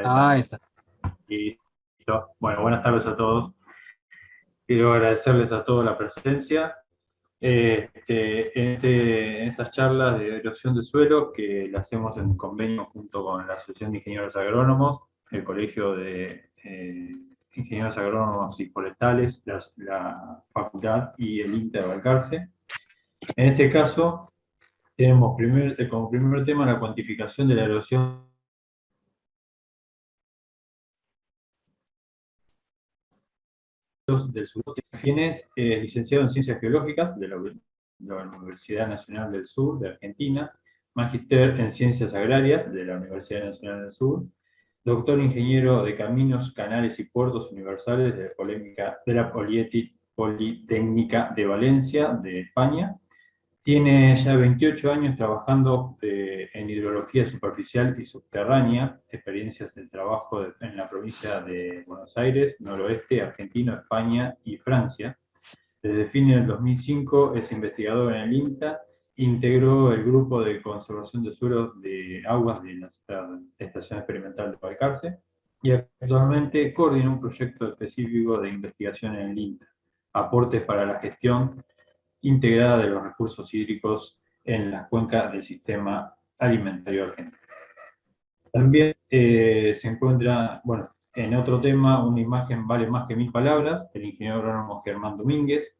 Ah, ahí está. Listo. Bueno, buenas tardes a todos. Quiero agradecerles a todos la presencia. En estas charlas de erosión de suelo que la hacemos en convenio junto con la Asociación de Ingenieros Agrónomos, el Colegio de Ingenieros Agrónomos y Forestales, la Facultad y el INTA de Balcarce. En este caso, tenemos como primer tema la cuantificación de la erosión del sur. Quien es licenciado en Ciencias Geológicas de la Universidad Nacional del Sur de Argentina, magíster en Ciencias Agrarias de la Universidad Nacional del Sur, doctor ingeniero de Caminos, Canales y Puertos Universales de la Politécnica de Valencia, de España. Tiene ya 28 años trabajando en hidrología superficial y subterránea, experiencias de trabajo en la provincia de Buenos Aires, noroeste, argentino, España y Francia. Desde fines del 2005 es investigador en el INTA, integró el grupo de conservación de suelos de aguas de la Estación Experimental de Balcarce y actualmente coordina un proyecto específico de investigación en el INTA, aportes para la gestión integrada de los recursos hídricos en las cuencas del sistema alimentario argentino. También se encuentra, bueno, en otro tema, una imagen vale más que 1000 palabras, el ingeniero agrónomo Germán Domínguez,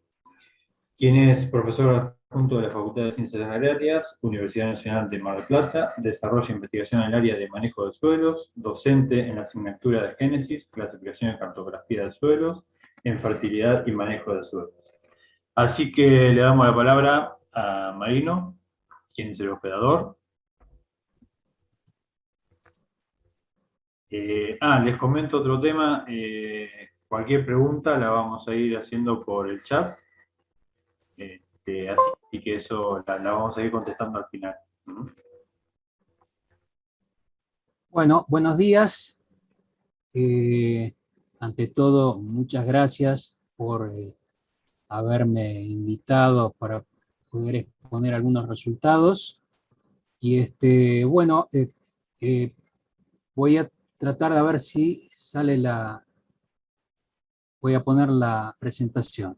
quien es profesor adjunto de la Facultad de Ciencias Agrarias, Universidad Nacional de Mar del Plata, desarrolla investigación en el área de manejo de suelos, docente en la asignatura de Génesis, clasificación y cartografía de suelos, en fertilidad y manejo de suelos. Así que le damos la palabra a Marino, quien es el hospedador. Les comento otro tema. Cualquier pregunta la vamos a ir haciendo por el chat. Así que eso la vamos a ir contestando al final. Bueno, buenos días. Ante todo, muchas gracias por haberme invitado para poder exponer algunos resultados. Y bueno, voy a tratar de ver si sale voy a poner la presentación.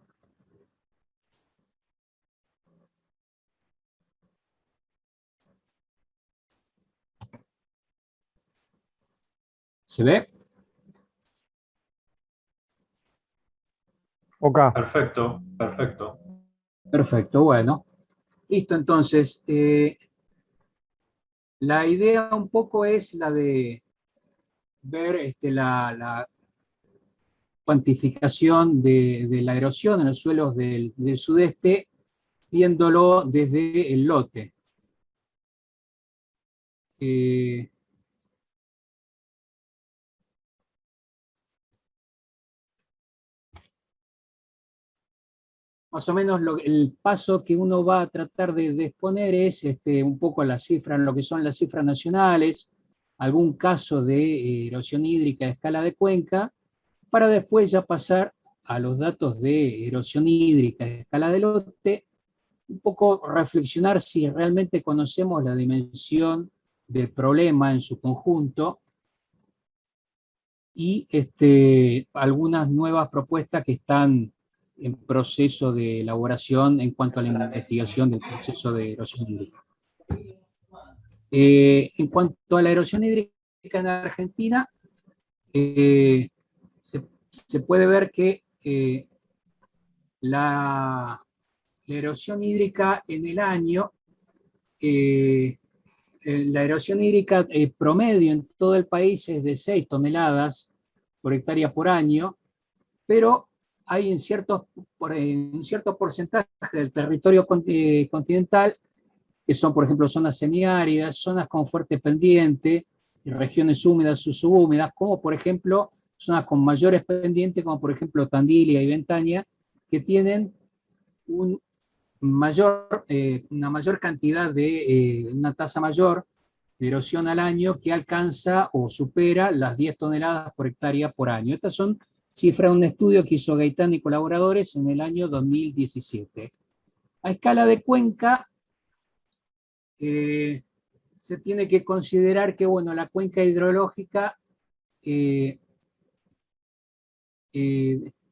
¿Se ve? Ok. Perfecto, perfecto. Perfecto, bueno. Listo, entonces, la idea un poco es la de ver la cuantificación de la erosión en los suelos del sudeste, viéndolo desde el lote. Más o menos el paso que uno va a tratar de exponer es un poco la cifra, en lo que son las cifras nacionales, algún caso de erosión hídrica a escala de cuenca, para después ya pasar a los datos de erosión hídrica a escala de lote, un poco reflexionar si realmente conocemos la dimensión del problema en su conjunto y algunas nuevas propuestas que están en proceso de elaboración en cuanto a la investigación del proceso de erosión hídrica. En cuanto a la erosión hídrica en Argentina, se puede ver que la erosión hídrica en el año, la erosión hídrica promedio en todo el país es de 6 toneladas por hectárea por año, pero hay en un cierto porcentaje del territorio continental, que son, por ejemplo, zonas semiáridas, zonas con fuerte pendiente, regiones húmedas o subhúmedas, como por ejemplo zonas con mayores pendientes, como por ejemplo Tandilia y Ventaña, que tienen una mayor cantidad una tasa mayor de erosión al año que alcanza o supera las 10 toneladas por hectárea por año. Estas son cifras de un estudio que hizo Gaitán y colaboradores en el año 2017. A escala de cuenca, se tiene que considerar que, bueno, la cuenca hidrológica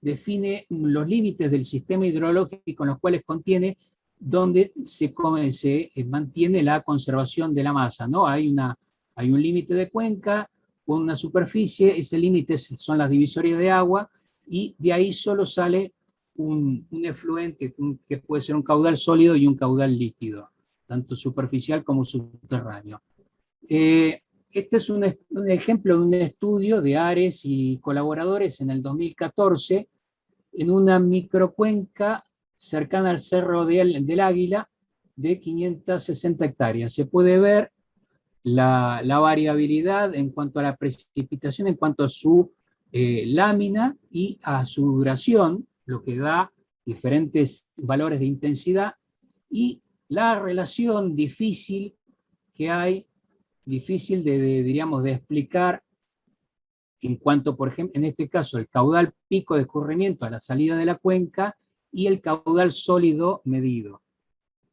define los límites del sistema hidrológico en los cuales contiene, donde se mantiene la conservación de la masa, ¿no? Hay un límite de cuenca con una superficie, ese límite son las divisorias de agua, y de ahí solo sale un efluente que puede ser un caudal sólido y un caudal líquido, tanto superficial como subterráneo. Este es un ejemplo de un estudio de Ares y colaboradores en el 2014 en una microcuenca cercana al Cerro del Águila de 560 hectáreas. Se puede ver la variabilidad en cuanto a la precipitación, en cuanto a su lámina y a su duración, lo que da diferentes valores de intensidad, y la relación difícil que hay, difícil diríamos, de explicar en cuanto, por ejemplo, en este caso, el caudal pico de escurrimiento a la salida de la cuenca y el caudal sólido medido.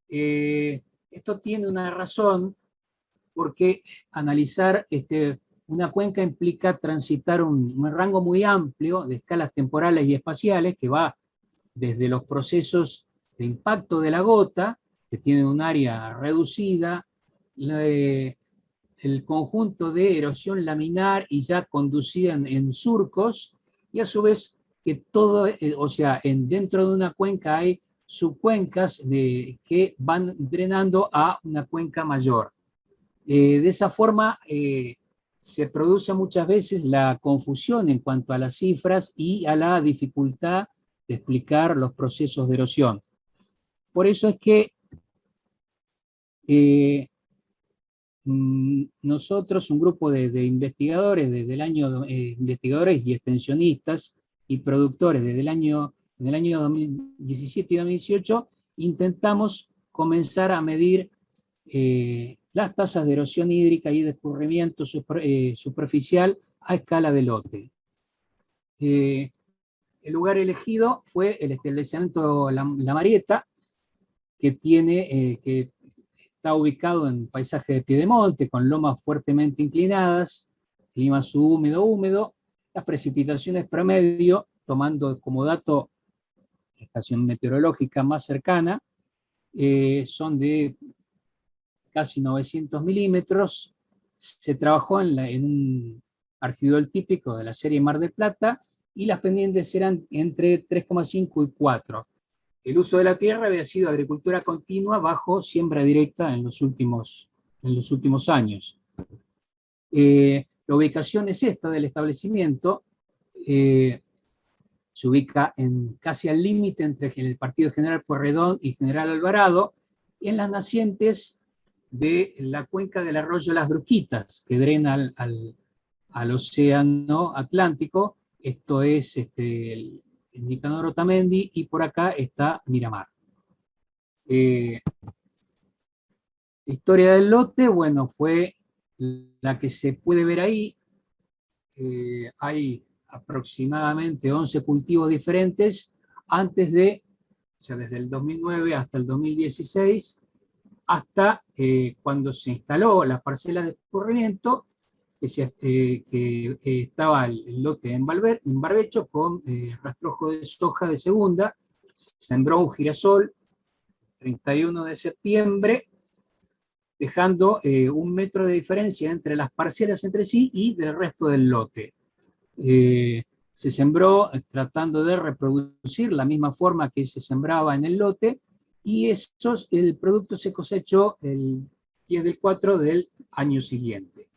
Esto tiene una razón, porque analizar una cuenca implica transitar un rango muy amplio de escalas temporales y espaciales, que va desde los procesos de impacto de la gota, que tiene un área reducida, el conjunto de erosión laminar y ya conducida en surcos, y a su vez que todo, o sea, dentro de una cuenca hay subcuencas que van drenando a una cuenca mayor. De esa forma se produce muchas veces la confusión en cuanto a las cifras y a la dificultad de explicar los procesos de erosión. Por eso es que nosotros, un grupo de investigadores desde el año, investigadores y extensionistas y productores desde el año 2017 y 2018, intentamos comenzar a medir las tasas de erosión hídrica y de escurrimiento superficial a escala de lote. El lugar elegido fue el establecimiento La Marieta, que está ubicado en paisaje de piedemonte, con lomas fuertemente inclinadas, clima subhúmedo, las precipitaciones promedio, tomando como dato la estación meteorológica más cercana, son de casi 900 milímetros. Se trabajó en un argidol típico de la serie Mar del Plata, y las pendientes eran entre 3,5 y 4. El uso de la tierra había sido agricultura continua bajo siembra directa en los últimos años. La ubicación es esta del establecimiento. Se ubica casi al límite entre el partido General Pueyrredón y General Alvarado, en las nacientes de la cuenca del arroyo Las Bruquitas, que drena al océano Atlántico. Esto es el Nicanor Otamendi, y por acá está Miramar. La historia del lote, bueno, fue la que se puede ver ahí. Hay aproximadamente 11 cultivos diferentes antes o sea, desde el 2009 hasta el 2016, hasta cuando se instaló la parcela de escurrimiento, que estaba el lote en barbecho con rastrojo de soja de segunda. Sembró un girasol 31 de septiembre, dejando 1 metro de diferencia entre las parcelas entre sí y del resto del lote. Se sembró tratando de reproducir la misma forma que se sembraba en el lote, y el producto se cosechó el 10/4 del año siguiente.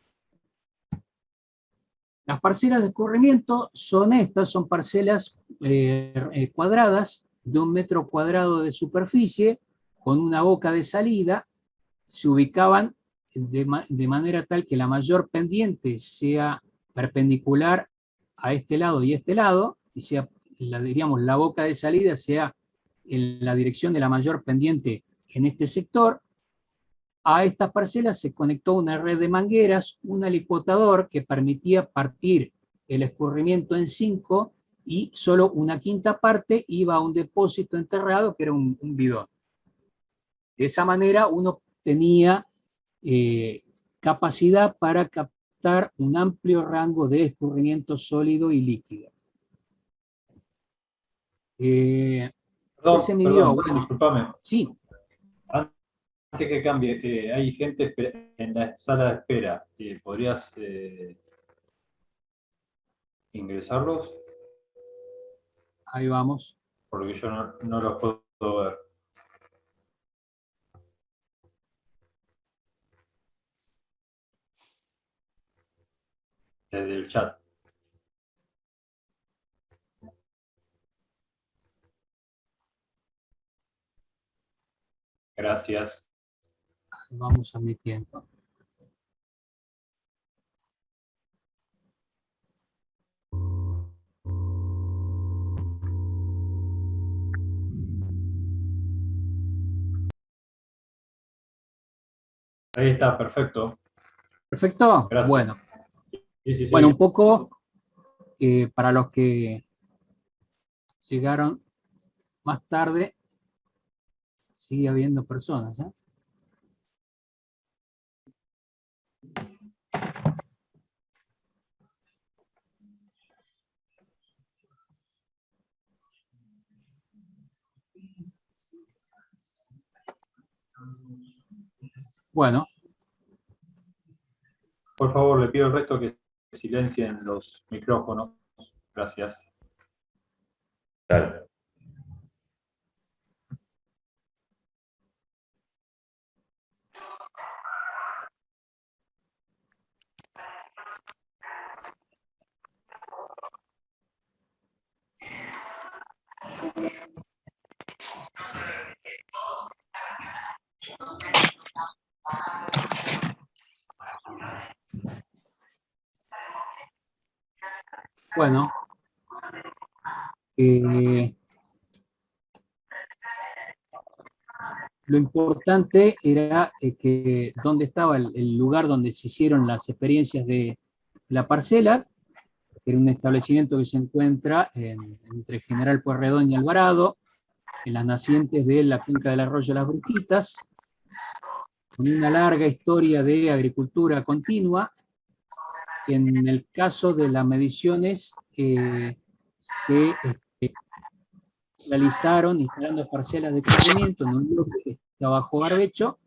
Las parcelas de escurrimiento son parcelas cuadradas de 1 metro cuadrado de superficie, con una boca de salida. Se ubicaban de manera tal que la mayor pendiente sea perpendicular a este lado y este lado, y sea, diríamos, la boca de salida sea en la dirección de la mayor pendiente en este sector. A estas parcelas se conectó una red de mangueras, un alicuotador que permitía partir el escurrimiento en 5, y solo una quinta parte iba a un depósito enterrado, que era un bidón. De esa manera uno tenía capacidad para captar un amplio rango de escurrimiento sólido y líquido. ¿Qué se midió? Bueno, discúlpame. sí. Antes que cambie, hay gente en la sala de espera. ¿Podrías ingresarlos? Ahí vamos. Porque yo no los puedo ver. Desde el chat. Gracias. Vamos admitiendo. Ahí está, perfecto. ¿Perfecto? Gracias. Bueno. Sí. Bueno, un poco para los que llegaron más tarde, sigue habiendo personas, ¿eh? Bueno. Por favor, le pido al resto que silencien los micrófonos. Gracias. Claro. Bueno. Lo importante era que dónde estaba el lugar donde se hicieron las experiencias de la parcela, que era un establecimiento que se encuentra entre General Pueyrredón y Alvarado, en las nacientes de la cuenca del arroyo Las Brujitas, con una larga historia de agricultura continua. En el caso de las mediciones, se realizaron instalando parcelas de escurrimiento en un bloque que está bajo barbecho,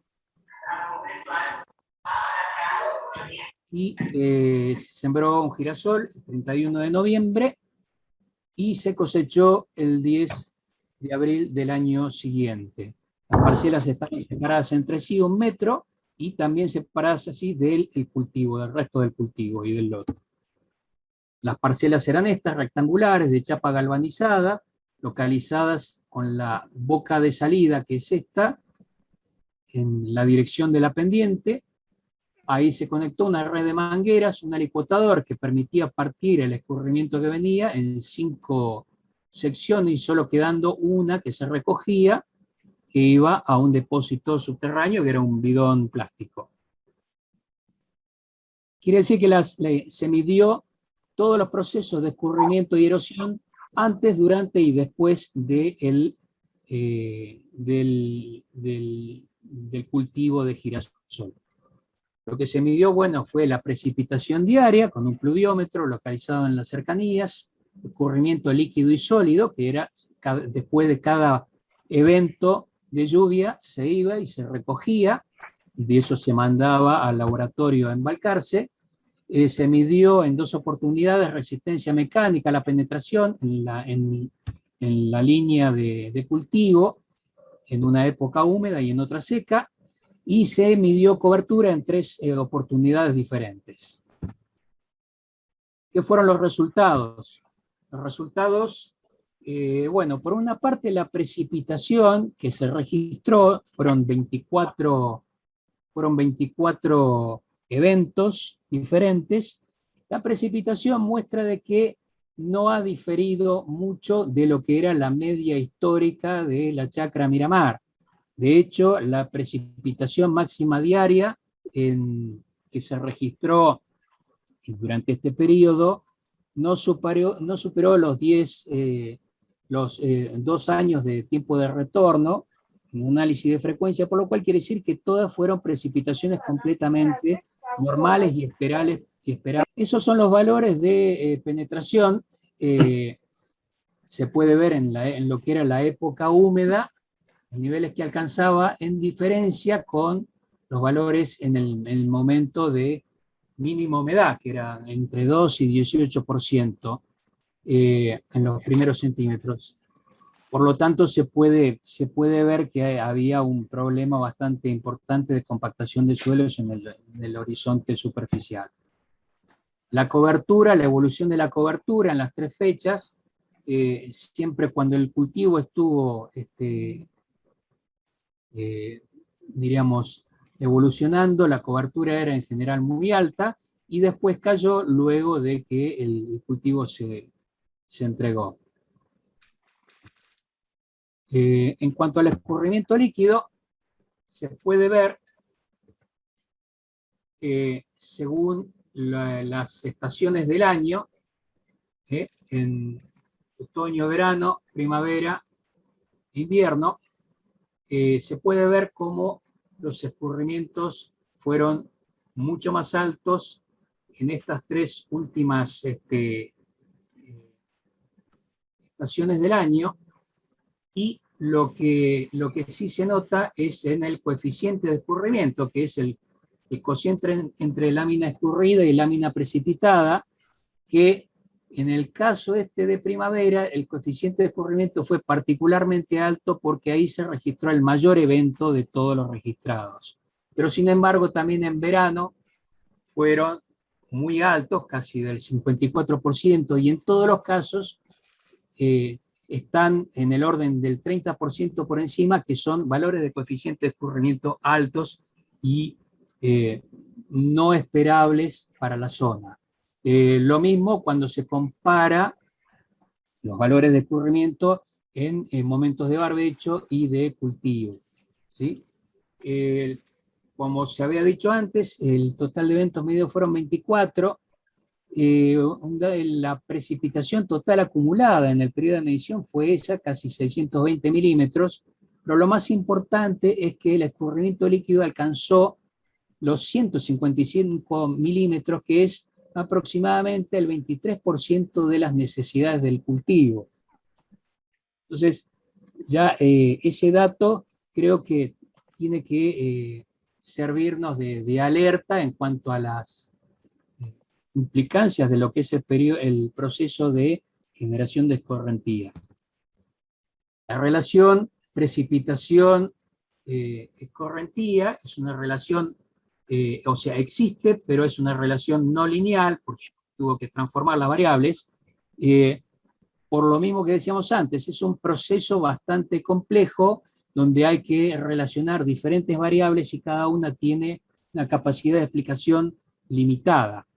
y se sembró un girasol el 31 de noviembre y se cosechó el 10 de abril del año siguiente. Las parcelas están separadas entre sí 1 metro y también separadas así del cultivo, del resto del cultivo y del lote. Las parcelas eran estas, rectangulares, de chapa galvanizada, localizadas con la boca de salida, que es esta, en la dirección de la pendiente. Ahí se conectó una red de mangueras, un alicuotador que permitía partir el escurrimiento que venía en 5 secciones y solo quedando una que se recogía, que iba a un depósito subterráneo que era un bidón plástico. Quiere decir que se midió todos los procesos de escurrimiento y erosión antes, durante y después del cultivo de girasol. Lo que se midió, bueno, fue la precipitación diaria con un pluviómetro localizado en las cercanías, escurrimiento líquido y sólido, que era después de cada evento de lluvia se iba y se recogía, y de eso se mandaba al laboratorio a embalcarse. Se midió en 2 oportunidades resistencia mecánica a la penetración en la línea de cultivo, en una época húmeda y en otra seca, y se midió cobertura en 3 oportunidades diferentes. ¿Qué fueron los resultados? Los resultados, bueno, por una parte la precipitación que se registró fueron 24 eventos diferentes. La precipitación muestra de que no ha diferido mucho de lo que era la media histórica de la chacra Miramar. De hecho, la precipitación máxima diaria que se registró durante este periodo no superó los 2 años de tiempo de retorno en un análisis de frecuencia, por lo cual quiere decir que todas fueron precipitaciones completamente normales y y esperar. Esos son los valores de penetración. Se puede ver en lo que era la época húmeda, los niveles que alcanzaba en diferencia con los valores en el momento de mínima humedad, que era entre 2 y 18% en los primeros centímetros. Por lo tanto, se puede ver que había un problema bastante importante de compactación de suelos en el horizonte superficial. La cobertura, la evolución de la cobertura en las 3 fechas, siempre cuando el cultivo estuvo, diríamos, evolucionando, la cobertura era en general muy alta y después cayó luego de que el cultivo se entregó. En cuanto al escurrimiento líquido, se puede ver, según las estaciones del año, en otoño, verano, primavera, invierno, se puede ver cómo los escurrimientos fueron mucho más altos en estas 3 últimas estaciones del año, y lo que sí se nota es en el coeficiente de escurrimiento, que es el cociente entre lámina escurrida y lámina precipitada, que en el caso de primavera, el coeficiente de escurrimiento fue particularmente alto porque ahí se registró el mayor evento de todos los registrados. Pero sin embargo, también en verano fueron muy altos, casi del 54%, y en todos los casos están en el orden del 30% por encima, que son valores de coeficiente de escurrimiento altos y no esperables para la zona. Lo mismo cuando se compara los valores de escurrimiento en momentos de barbecho y de cultivo, ¿sí? Como se había dicho antes, el total de eventos medidos fueron 24. La precipitación total acumulada en el periodo de medición fue esa, casi 620 milímetros, pero lo más importante es que el escurrimiento líquido alcanzó los 155 milímetros, que es aproximadamente el 23% de las necesidades del cultivo. Entonces, ya ese dato creo que tiene que servirnos de alerta en cuanto a las implicancias de lo que es el proceso de generación de escorrentía. La relación precipitación-escorrentía es una relación, o sea, existe, pero es una relación no lineal, porque tuvo que transformar las variables. Por lo mismo que decíamos antes, es un proceso bastante complejo, donde hay que relacionar diferentes variables y cada una tiene una capacidad de explicación limitada,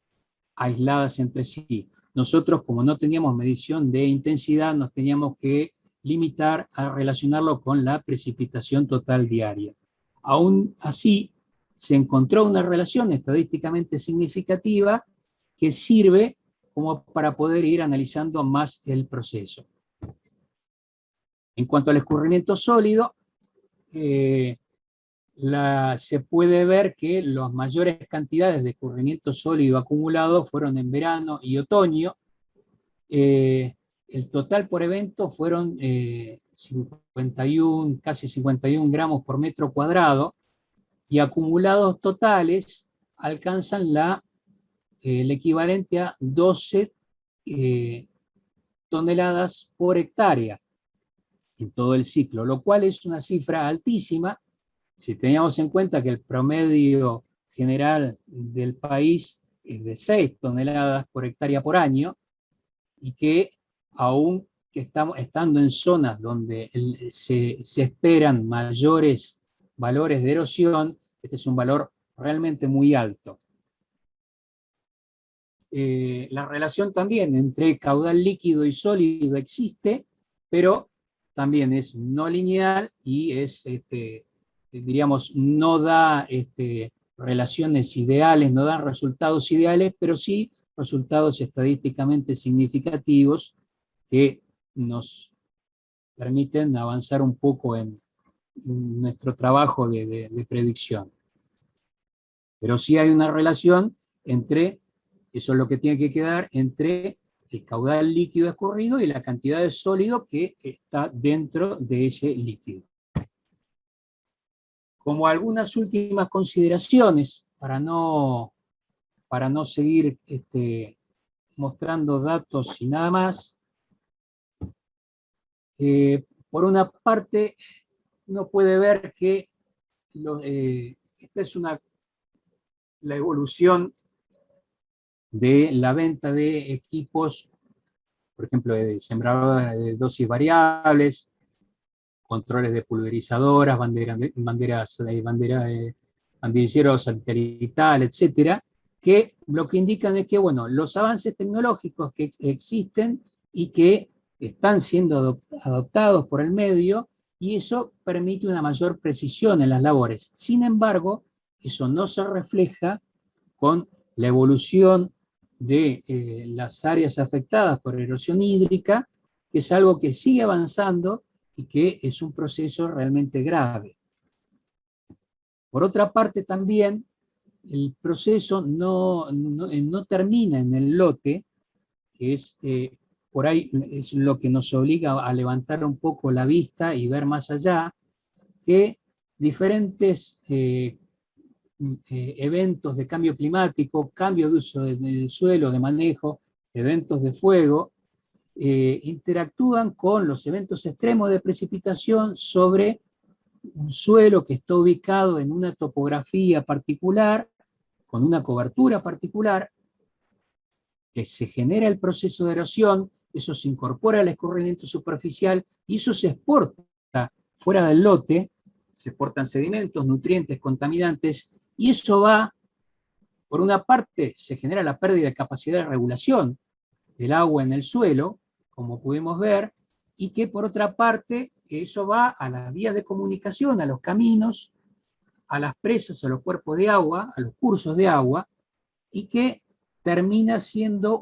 aisladas entre sí. Nosotros, como no teníamos medición de intensidad, nos teníamos que limitar a relacionarlo con la precipitación total diaria. Aún así, se encontró una relación estadísticamente significativa que sirve como para poder ir analizando más el proceso. En cuanto al escurrimiento sólido, se puede ver que las mayores cantidades de escurrimiento sólido acumulado fueron en verano y otoño. El total por evento fueron 51, casi 51 gramos por metro cuadrado, y acumulados totales alcanzan el equivalente a 12 toneladas por hectárea en todo el ciclo, lo cual es una cifra altísima si teníamos en cuenta que el promedio general del país es de 6 toneladas por hectárea por año, y que aún que estando en zonas donde se esperan mayores valores de erosión, este es un valor realmente muy alto. La relación también entre caudal líquido y sólido existe, pero también es no lineal y es, diríamos, no da relaciones ideales, no da resultados ideales, pero sí resultados estadísticamente significativos que nos permiten avanzar un poco en nuestro trabajo de predicción. Pero sí hay una relación entre Eso es lo que tiene que quedar entre el caudal líquido escurrido y la cantidad de sólido que está dentro de ese líquido. Como algunas últimas consideraciones, para no seguir mostrando datos y nada más, por una parte, uno puede ver que esta es la evolución de la venta de equipos, por ejemplo, de sembradoras de dosis variables, controles de pulverizadoras, banderilleros satelital, etcétera, que lo que indican es que, bueno, los avances tecnológicos que existen y que están siendo adoptados por el medio, y eso permite una mayor precisión en las labores. Sin embargo, eso no se refleja con la evolución de las áreas afectadas por erosión hídrica, que es algo que sigue avanzando y que es un proceso realmente grave. Por otra parte, también el proceso no termina en el lote, que es por ahí es lo que nos obliga a levantar un poco la vista y ver más allá, que diferentes eventos de cambio climático, cambio de uso del suelo, de manejo, eventos de fuego, interactúan con los eventos extremos de precipitación sobre un suelo que está ubicado en una topografía particular, con una cobertura particular, que se genera el proceso de erosión, eso se incorpora al escurrimiento superficial y eso se exporta fuera del lote, se exportan sedimentos, nutrientes, contaminantes, y eso va, por una parte, se genera la pérdida de capacidad de regulación del agua en el suelo, como pudimos ver, y que por otra parte, eso va a las vías de comunicación, a los caminos, a las presas, a los cuerpos de agua, a los cursos de agua, y que termina siendo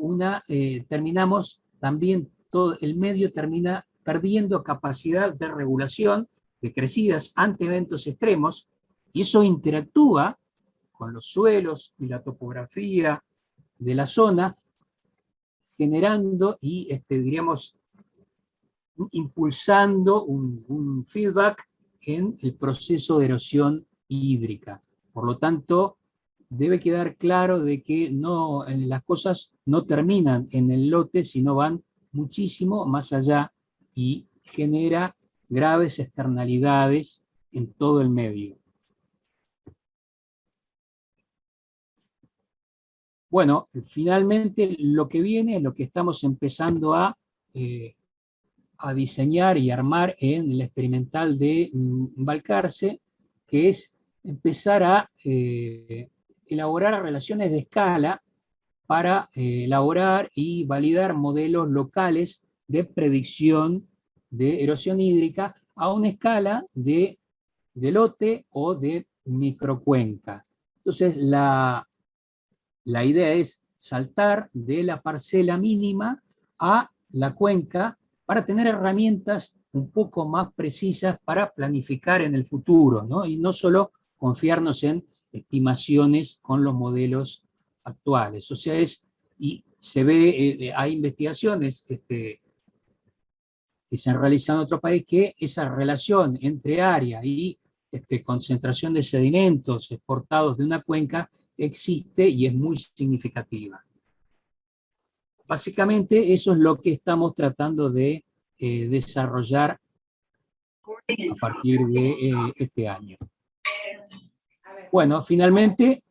terminamos también, todo el medio termina perdiendo capacidad de regulación de crecidas ante eventos extremos, y eso interactúa con los suelos y la topografía de la zona, generando y, diríamos, impulsando un feedback en el proceso de erosión hídrica. Por lo tanto, debe quedar claro de que las cosas no terminan en el lote, sino van muchísimo más allá y genera graves externalidades en todo el medio. Bueno, finalmente lo que viene es lo que estamos empezando a diseñar y armar en el experimental de Balcarce, que es empezar a elaborar relaciones de escala para elaborar y validar modelos locales de predicción de erosión hídrica a una escala de lote o de microcuenca. Entonces, la idea es saltar de la parcela mínima a la cuenca para tener herramientas un poco más precisas para planificar en el futuro, ¿no? Y no solo confiarnos en estimaciones con los modelos actuales. O sea, y se ve, hay investigaciones que se han realizado en otro país, que esa relación entre área y concentración de sedimentos exportados de una cuenca existe y es muy significativa. Básicamente eso es lo que estamos tratando de desarrollar a partir de este año. Bueno, finalmente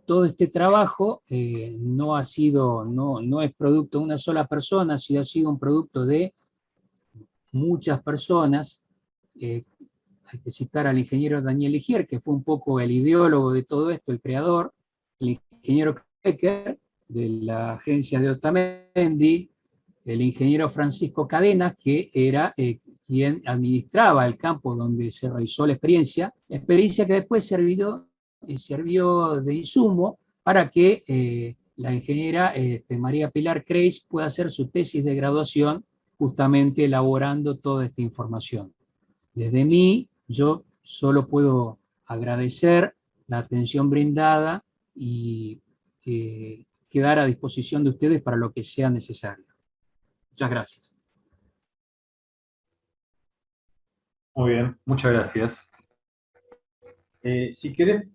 todo este trabajo no es producto de una sola persona, sino ha sido un producto de muchas personas. Hay que citar al ingeniero Daniel Ligier, que fue un poco el ideólogo de todo esto, el creador, el ingeniero Becker, de la agencia de Otamendi, el ingeniero Francisco Cadenas, que era quien administraba el campo donde se realizó la experiencia que después sirvió de insumo para que la ingeniera María Pilar Kreis pueda hacer su tesis de graduación, justamente elaborando toda esta información. Desde mí, yo solo puedo agradecer la atención brindada y quedar a disposición de ustedes para lo que sea necesario. Muchas gracias. Muy bien, muchas gracias. Si querés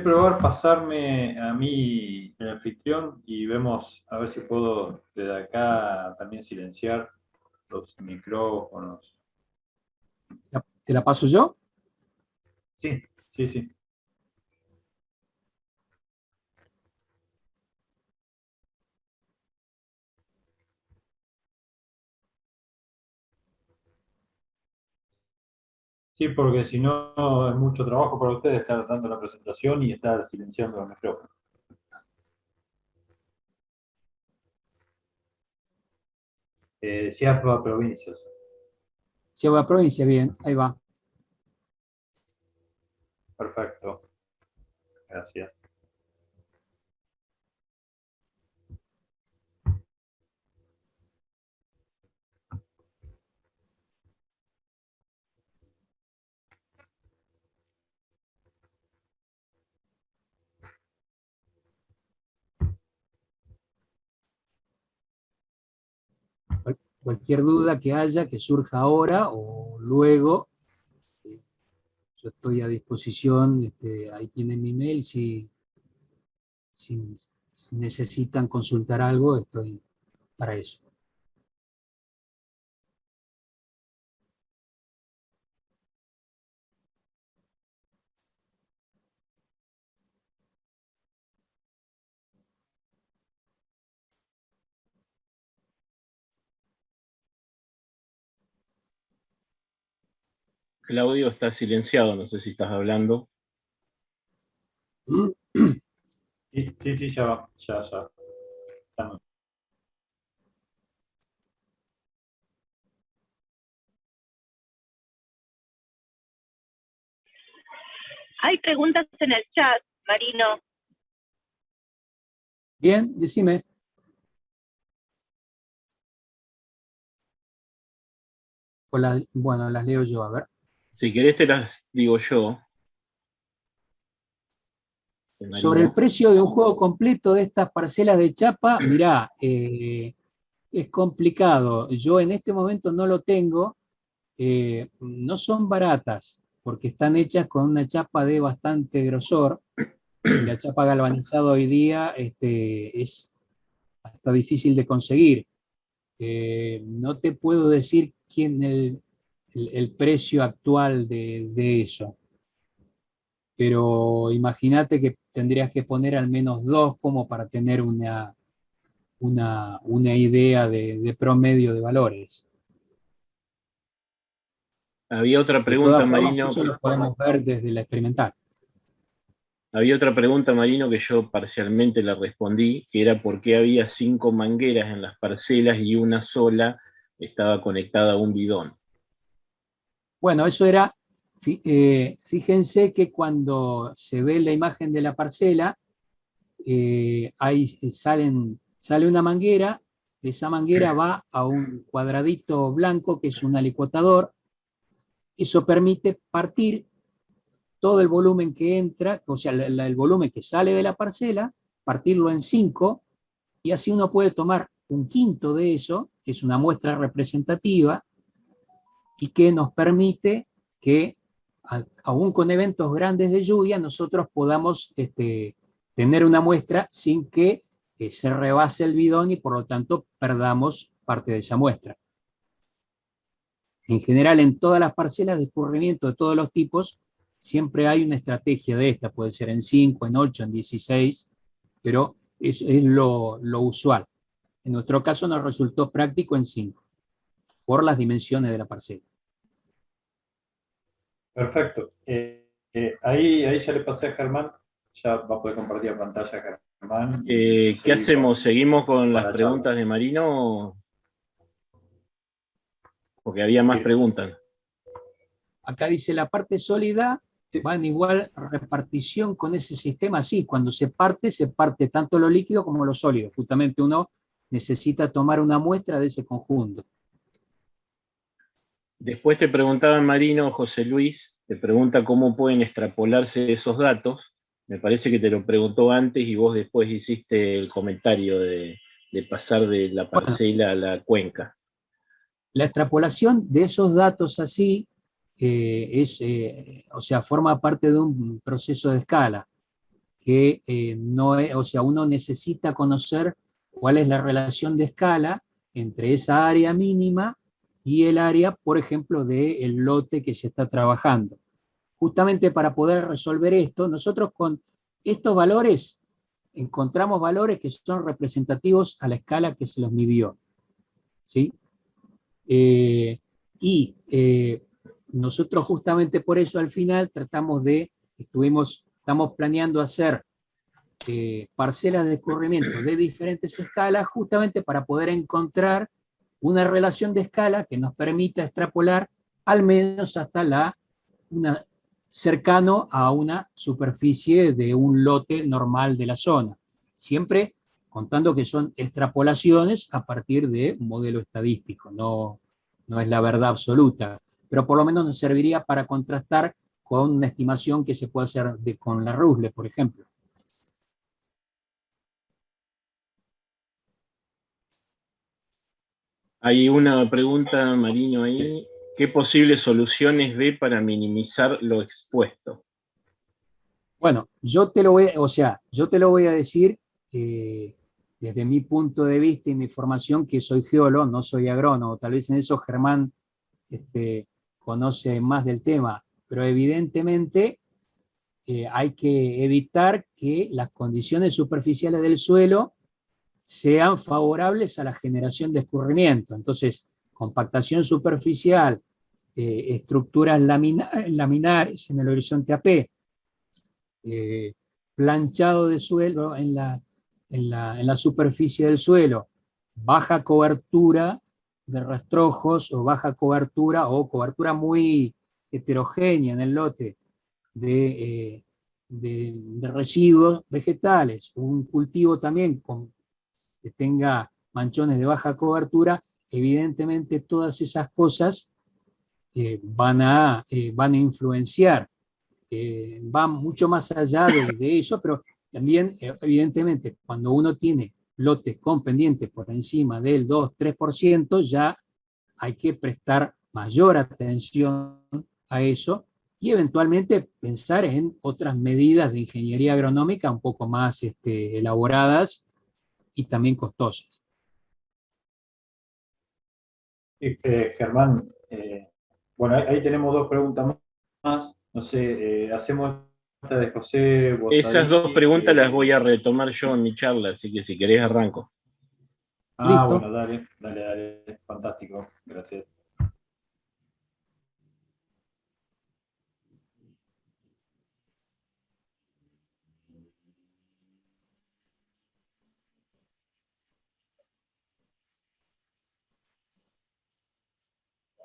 probar pasarme a mí el anfitrión y vemos a ver si puedo desde acá también silenciar los micrófonos. ¿Te la paso yo? Sí, sí, sí. Sí, porque si no es mucho trabajo para ustedes estar dando la presentación y estar silenciando los micrófonos. Ciapa Provincias. Ciudad Provincia, bien, ahí va. Perfecto. Gracias. Cualquier duda que haya, que surja ahora o luego, eh, yo estoy a disposición, ahí tienen mi mail, si necesitan consultar algo, estoy para eso. Claudio está silenciado, no sé si estás hablando. Sí, sí, sí, ya va. Ya. Estamos. Hay preguntas en el chat, Marino. Bien, decime. Bueno, las leo yo, a ver. Si querés te las digo yo. Sobre el precio de un juego completo de estas parcelas de chapa, mirá, es complicado. Yo en este momento no lo tengo. No son baratas, porque están hechas con una chapa de bastante grosor, y la chapa galvanizada hoy día es hasta difícil de conseguir. No te puedo decir quién el precio actual de eso, pero imagínate que tendrías que poner al menos dos como para tener una idea de promedio de valores. Había otra De pregunta, todas formas, Marino. eso lo podemos ver desde la experimental. Había otra pregunta, Marino, que yo parcialmente la respondí, que era por qué había 5 mangueras en las parcelas y una sola estaba conectada a un bidón. Bueno, eso era, fíjense que cuando se ve la imagen de la parcela, ahí sale una manguera, esa manguera va a un cuadradito blanco que es un alicuotador, eso permite partir todo el volumen que entra, o sea, el volumen que sale de la parcela, partirlo en 5, y así uno puede tomar un quinto de eso, que es una muestra representativa, y que nos permite que, aún con eventos grandes de lluvia, nosotros podamos tener una muestra sin que se rebase el bidón y por lo tanto perdamos parte de esa muestra. En general, en todas las parcelas de escurrimiento de todos los tipos, siempre hay una estrategia de esta, puede ser en 5, en 8, en 16, pero es lo usual. En nuestro caso nos resultó práctico en 5, por las dimensiones de la parcela. Perfecto. Ahí ya le pasé a Germán. Ya va a poder compartir la pantalla, Germán. ¿Qué hacemos? ¿Seguimos con las preguntas charla de Marino? Porque había más preguntas. Acá dice la parte sólida va en igual repartición con ese sistema. Sí, cuando se parte tanto lo líquido como lo sólido. Justamente uno necesita tomar una muestra de ese conjunto. Después te preguntaba Marino, José Luis, te pregunta cómo pueden extrapolarse esos datos Me parece que te lo preguntó antes y vos después hiciste el comentario de pasar de la parcela a la cuenca. La extrapolación de esos datos así o sea, forma parte de un proceso de escala que no es, o sea, uno necesita conocer cuál es la relación de escala entre esa área mínima y el área, por ejemplo, del lote que se está trabajando. Justamente para poder resolver esto, nosotros con estos valores encontramos valores que son representativos a la escala que se los midió, ¿sí? Y nosotros justamente por eso al final estamos planeando hacer parcelas de escurrimiento de diferentes escalas justamente para poder encontrar una relación de escala que nos permita extrapolar al menos hasta cercano a una superficie de un lote normal de la zona. Siempre contando que son extrapolaciones a partir de un modelo estadístico, no es la verdad absoluta, pero por lo menos nos serviría para contrastar con una estimación que se puede hacer con la RUSLE, por ejemplo. Hay una pregunta, Marino, ahí. ¿Qué posibles soluciones ve para minimizar lo expuesto? Bueno, yo te lo voy a decir desde mi punto de vista y mi formación, que soy geólogo, no soy agrónomo. Tal vez en eso Germán conoce más del tema, pero evidentemente hay que evitar que las condiciones superficiales del suelo sean favorables a la generación de escurrimiento. Entonces, compactación superficial, estructuras laminares en el horizonte AP, planchado de suelo en la superficie del suelo, baja cobertura de rastrojos o baja cobertura o cobertura muy heterogénea en el lote de residuos vegetales, un cultivo también que tenga manchones de baja cobertura, evidentemente todas esas cosas van a influenciar. Va mucho más allá de eso, pero también, evidentemente, cuando uno tiene lotes con pendientes por encima del 2-3%, ya hay que prestar mayor atención a eso y eventualmente pensar en otras medidas de ingeniería agronómica un poco más elaboradas y también costosas. Germán, bueno, ahí tenemos dos preguntas más. No sé, hacemos esta de José Bosadí. Esas dos preguntas las voy a retomar yo en mi charla, así que si querés arranco. Listo. Bueno, dale, fantástico, gracias.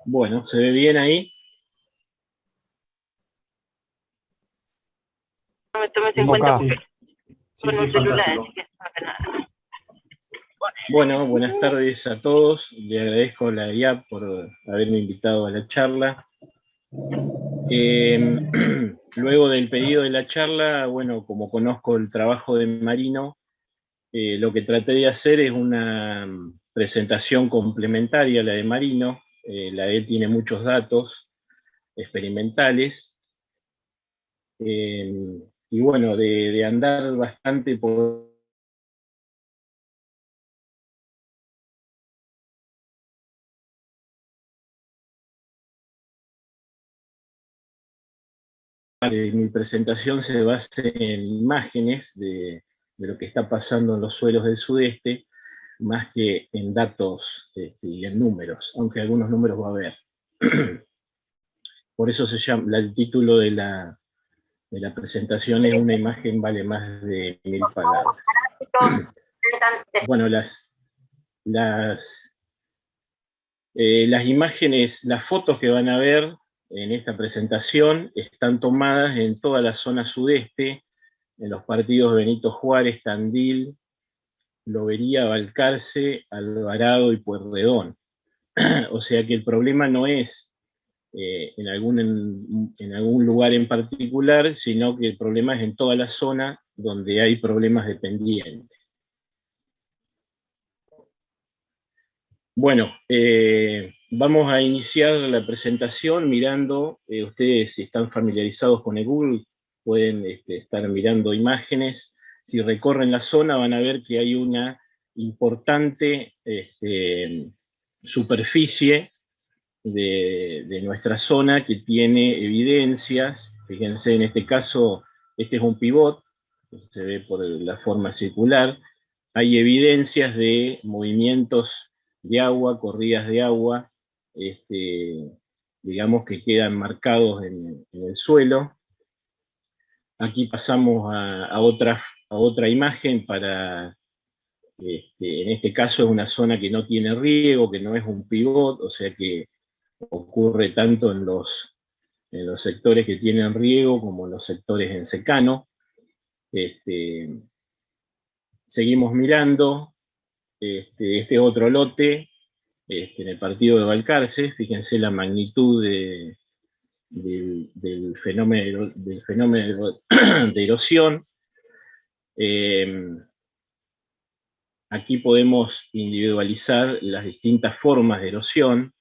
Bueno, ¿se ve bien ahí? No me tomes en cuenta porque Sí, con un celular, fantástico. así que no pasa nada. Bueno, buenas tardes a todos. Le agradezco a la IAP por haberme invitado a la charla. Luego del pedido de la charla, bueno, como conozco el trabajo de Marino, lo que traté de hacer es una presentación complementaria a la de Marino. La de él tiene muchos datos experimentales. Y bueno, de andar bastante por mi presentación se basa en imágenes de lo que está pasando en los suelos del sudeste, más que en datos y en números, aunque algunos números va a haber. Por eso se llama, el título de la presentación es Una imagen vale más de 1000 palabras. Bueno, las imágenes, las fotos que van a ver en esta presentación están tomadas en toda la zona sudeste, en los partidos Benito Juárez, Tandil, Lobería, Balcarce, Alvarado y Pueyrredón. O sea que el problema no es en algún lugar en particular, sino que el problema es en toda la zona donde hay problemas de pendiente. Bueno, vamos a iniciar la presentación mirando, ustedes si están familiarizados con el Google, pueden estar mirando imágenes. Si recorren la zona van a ver que hay una importante superficie de nuestra zona que tiene evidencias. Fíjense, en este caso, este es un pivot, se ve por la forma circular. Hay evidencias de movimientos de agua, corridas de agua, digamos que quedan marcados en el suelo. Aquí pasamos a otra imagen para, en este caso es una zona que no tiene riego, que no es un pivot, o sea que ocurre tanto en los sectores que tienen riego como en los sectores en secano. Seguimos mirando, este otro lote, en el partido de Balcarce. Fíjense la magnitud del fenómeno de erosión. Aquí podemos individualizar las distintas formas de erosión.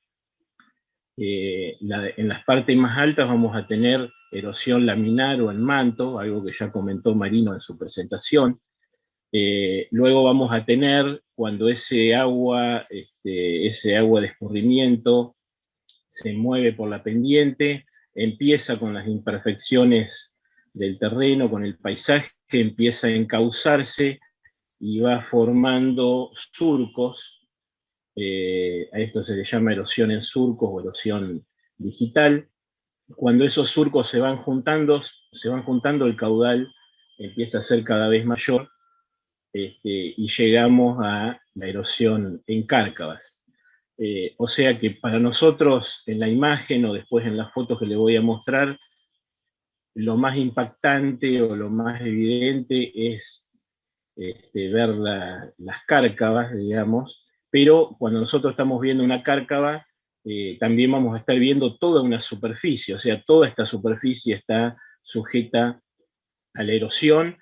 En las partes más altas vamos a tener erosión laminar o en manto, algo que ya comentó Marino en su presentación. Luego vamos a tener, cuando ese agua de escurrimiento se mueve por la pendiente, empieza con las imperfecciones del terreno, con el paisaje, empieza a encauzarse y va formando surcos. A esto se le llama erosión en surcos o erosión digital. Cuando esos surcos se van juntando, el caudal empieza a ser cada vez mayor, y llegamos a la erosión en cárcavas. O sea que para nosotros, en la imagen o después en las fotos que les voy a mostrar, lo más impactante o lo más evidente es ver las cárcavas, digamos, pero cuando nosotros estamos viendo una cárcava, también vamos a estar viendo toda una superficie, o sea, toda esta superficie está sujeta a la erosión,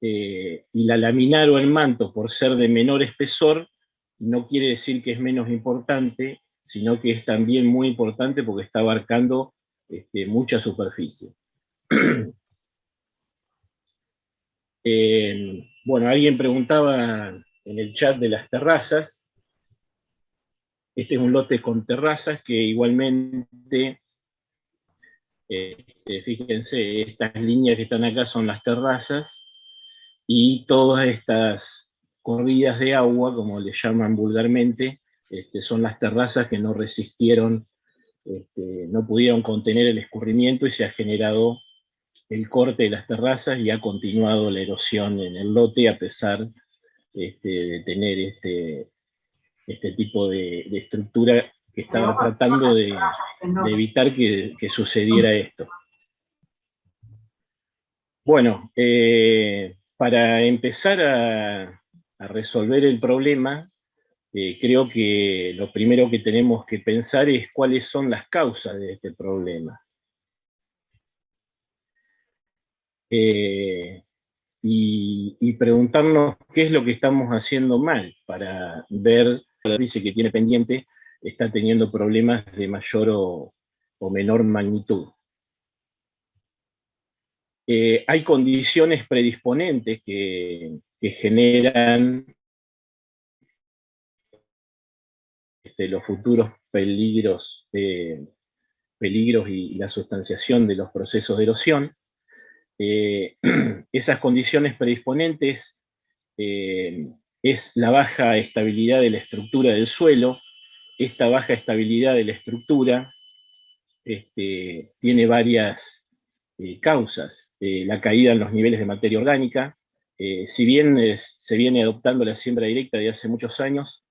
y la laminar o el manto, por ser de menor espesor, no quiere decir que es menos importante, sino que es también muy importante porque está abarcando mucha superficie. Bueno, alguien preguntaba en el chat de las terrazas. Este es un lote con terrazas que igualmente, fíjense, estas líneas que están acá son las terrazas, y todas estas corridas de agua, como le llaman vulgarmente, son las terrazas que no resistieron, no pudieron contener el escurrimiento y se ha generado el corte de las terrazas y ha continuado la erosión en el lote a pesar de tener este tipo de estructura que estaba tratando de evitar que sucediera esto. Bueno, para empezar a resolver el problema, creo que lo primero que tenemos que pensar es cuáles son las causas de este problema. Y preguntarnos qué es lo que estamos haciendo mal para ver que la superficie que tiene pendiente está teniendo problemas de mayor o menor magnitud. Hay condiciones predisponentes que generan los futuros peligros y la sustanciación de los procesos de erosión. Esas condiciones predisponentes es la baja estabilidad de la estructura del suelo. Esta baja estabilidad de la estructura tiene varias causas. La caída en los niveles de materia orgánica. Si bien se viene adoptando la siembra directa de hace muchos años,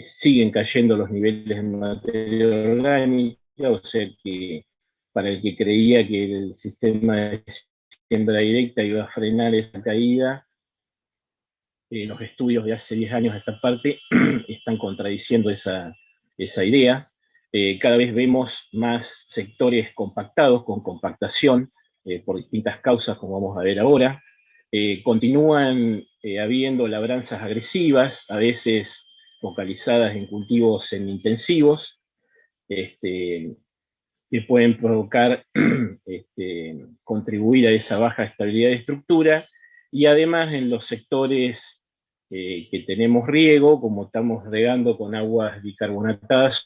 siguen cayendo los niveles de materia orgánica, o sea que para el que creía que el sistema de siembra directa iba a frenar esa caída, los estudios de hace 10 años a esta parte están contradiciendo esa idea. Cada vez vemos más sectores compactados, con compactación, por distintas causas, como vamos a ver ahora. Continúan habiendo labranzas agresivas, a veces focalizadas en cultivos semi-intensivos, que pueden provocar, contribuir a esa baja estabilidad de estructura, y además en los sectores que tenemos riego, como estamos regando con aguas bicarbonatadas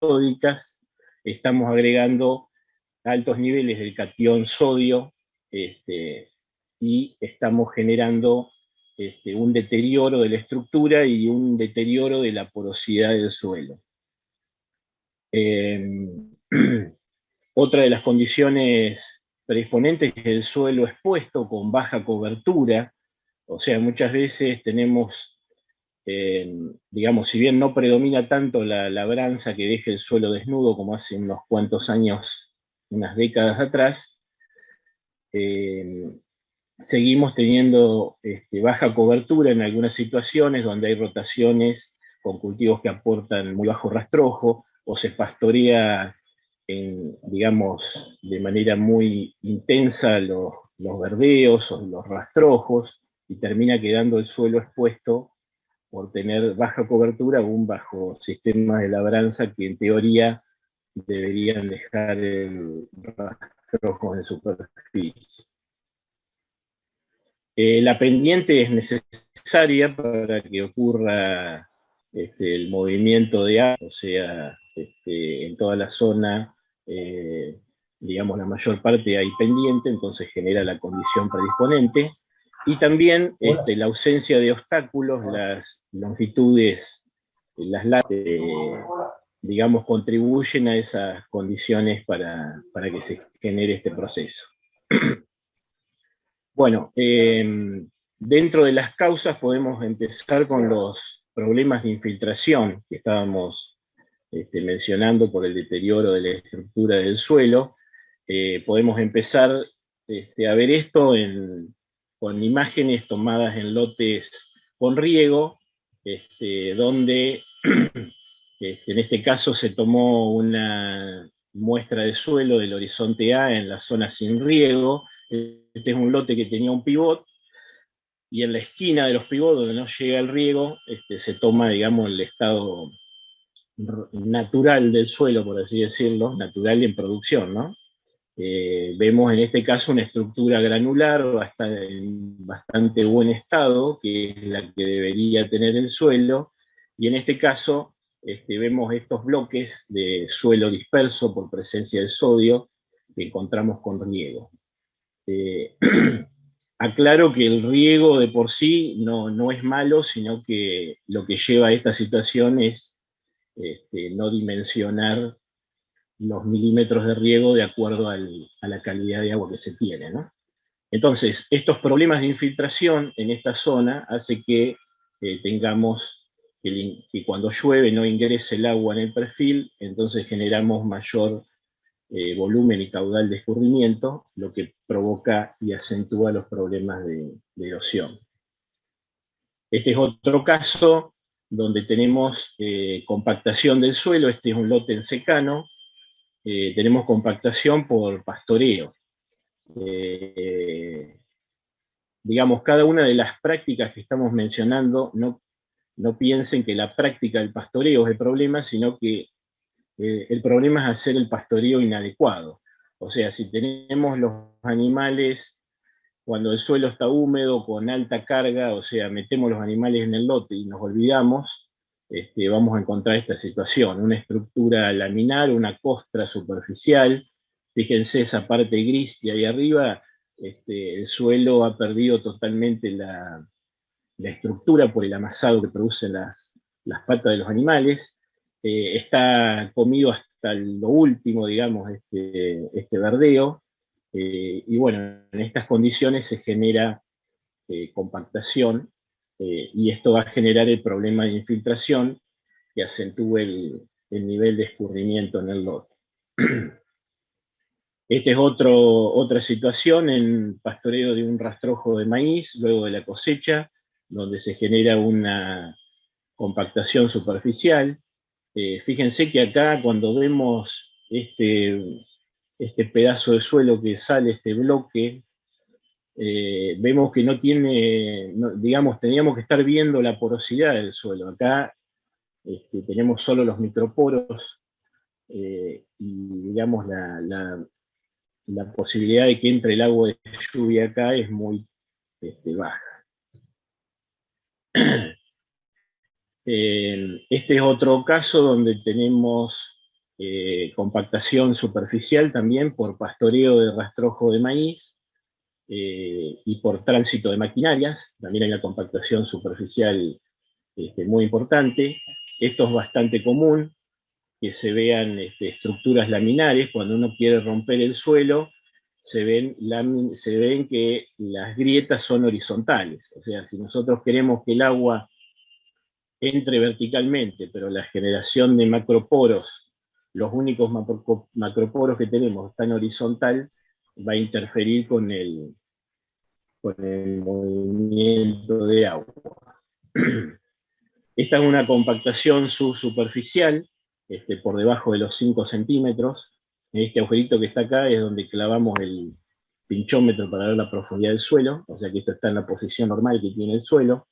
sódicas, estamos agregando altos niveles del catión sodio, y estamos generando un deterioro de la estructura y un deterioro de la porosidad del suelo. Otra de las condiciones predisponentes es el suelo expuesto con baja cobertura, o sea, muchas veces tenemos, digamos, si bien no predomina tanto la labranza que deje el suelo desnudo como hace unos cuantos años, unas décadas atrás, seguimos teniendo baja cobertura en algunas situaciones donde hay rotaciones con cultivos que aportan muy bajo rastrojo, o se pastorea, digamos, de manera muy intensa los verdeos o los rastrojos, y termina quedando el suelo expuesto por tener baja cobertura, aún bajo sistemas de labranza que en teoría deberían dejar el rastrojo en superficie. La pendiente es necesaria para que ocurra el movimiento de agua, o sea, en toda la zona, digamos, la mayor parte hay pendiente, entonces genera la condición predisponente, y también la ausencia de obstáculos, las longitudes, digamos, contribuyen a esas condiciones para que se genere este proceso. Bueno, dentro de las causas podemos empezar con los problemas de infiltración que estábamos mencionando por el deterioro de la estructura del suelo. Podemos empezar a ver esto con imágenes tomadas en lotes con riego, donde en este caso se tomó una muestra de suelo del horizonte A en la zona sin riego. Este es un lote que tenía un pivot, y en la esquina de los pivots donde no llega el riego, se toma, digamos, el estado natural del suelo, por así decirlo, natural en producción, ¿no? Vemos en este caso una estructura granular en bastante buen estado, que es la que debería tener el suelo, y en este caso vemos estos bloques de suelo disperso por presencia del sodio que encontramos con riego. Aclaro que el riego de por sí no es malo, sino que lo que lleva a esta situación es no dimensionar los milímetros de riego de acuerdo a la calidad de agua que se tiene, ¿no? Entonces, estos problemas de infiltración en esta zona hace que tengamos que cuando llueve no ingrese el agua en el perfil, entonces generamos mayor volumen y caudal de escurrimiento, lo que provoca y acentúa los problemas de erosión. Este es otro caso donde tenemos compactación del suelo. Este es un lote en secano. Tenemos compactación por pastoreo. Digamos, cada una de las prácticas que estamos mencionando, no piensen que la práctica del pastoreo es el problema, sino que el problema es hacer el pastoreo inadecuado. O sea, si tenemos los animales cuando el suelo está húmedo, con alta carga, o sea, metemos los animales en el lote y nos olvidamos, vamos a encontrar esta situación, una estructura laminar, una costra superficial. Fíjense esa parte gris de ahí arriba, el suelo ha perdido totalmente la estructura por el amasado que producen las patas de los animales. Está comido hasta lo último, digamos, este verdeo, y bueno, en estas condiciones se genera compactación, y esto va a generar el problema de infiltración que acentúe el nivel de escurrimiento en el lote. Esta es otra situación en pastoreo de un rastrojo de maíz luego de la cosecha, donde se genera una compactación superficial. Fíjense que acá cuando vemos este pedazo de suelo que sale, este bloque, vemos que no tiene, digamos, teníamos que estar viendo la porosidad del suelo. Acá tenemos solo los microporos y, digamos, la posibilidad de que entre el agua de lluvia acá es muy baja. Este es otro caso donde tenemos compactación superficial también por pastoreo de rastrojo de maíz y por tránsito de maquinarias. También hay una compactación superficial muy importante. Esto es bastante común, que se vean estructuras laminares. Cuando uno quiere romper el suelo, se ven que las grietas son horizontales. O sea, si nosotros queremos que el agua entre verticalmente, pero la generación de macroporos, los únicos macroporos que tenemos están horizontal, va a interferir con el movimiento de agua. Esta es una compactación subsuperficial, por debajo de los 5 centímetros. Este agujerito que está acá es donde clavamos el pinchómetro para ver la profundidad del suelo, o sea que esto está en la posición normal que tiene el suelo.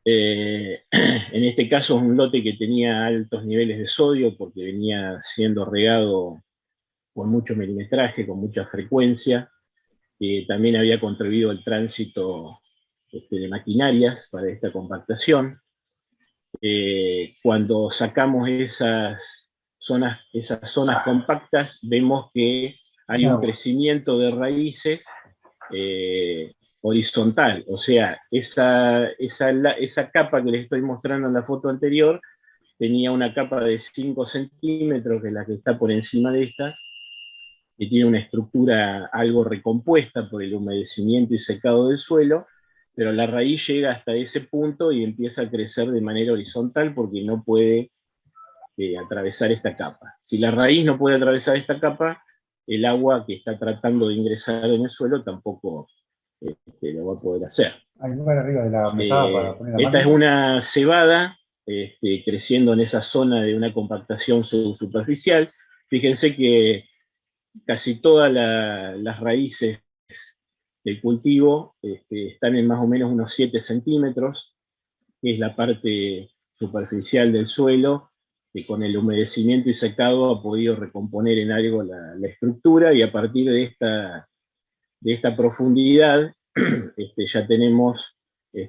En este caso es un lote que tenía altos niveles de sodio porque venía siendo regado con mucho milimetraje, con mucha frecuencia. También había contribuido el tránsito de maquinarias para esta compactación. Cuando sacamos esas zonas compactas, vemos que hay un crecimiento de raíces horizontal, o sea, esa capa que les estoy mostrando en la foto anterior tenía una capa de 5 centímetros, que es la que está por encima de esta, que tiene una estructura algo recompuesta por el humedecimiento y secado del suelo, pero la raíz llega hasta ese punto y empieza a crecer de manera horizontal porque no puede atravesar esta capa. Si la raíz no puede atravesar esta capa, el agua que está tratando de ingresar en el suelo tampoco lo va a poder hacer. Hay un lugar arriba de la mesada para poner la Esta es mano. una cebada creciendo en esa zona de una compactación subsuperficial. Fíjense que casi todas las raíces del cultivo están en más o menos unos 7 centímetros, que es la parte superficial del suelo, que con el humedecimiento y secado ha podido recomponer en algo la estructura, y a partir de esta profundidad ya tenemos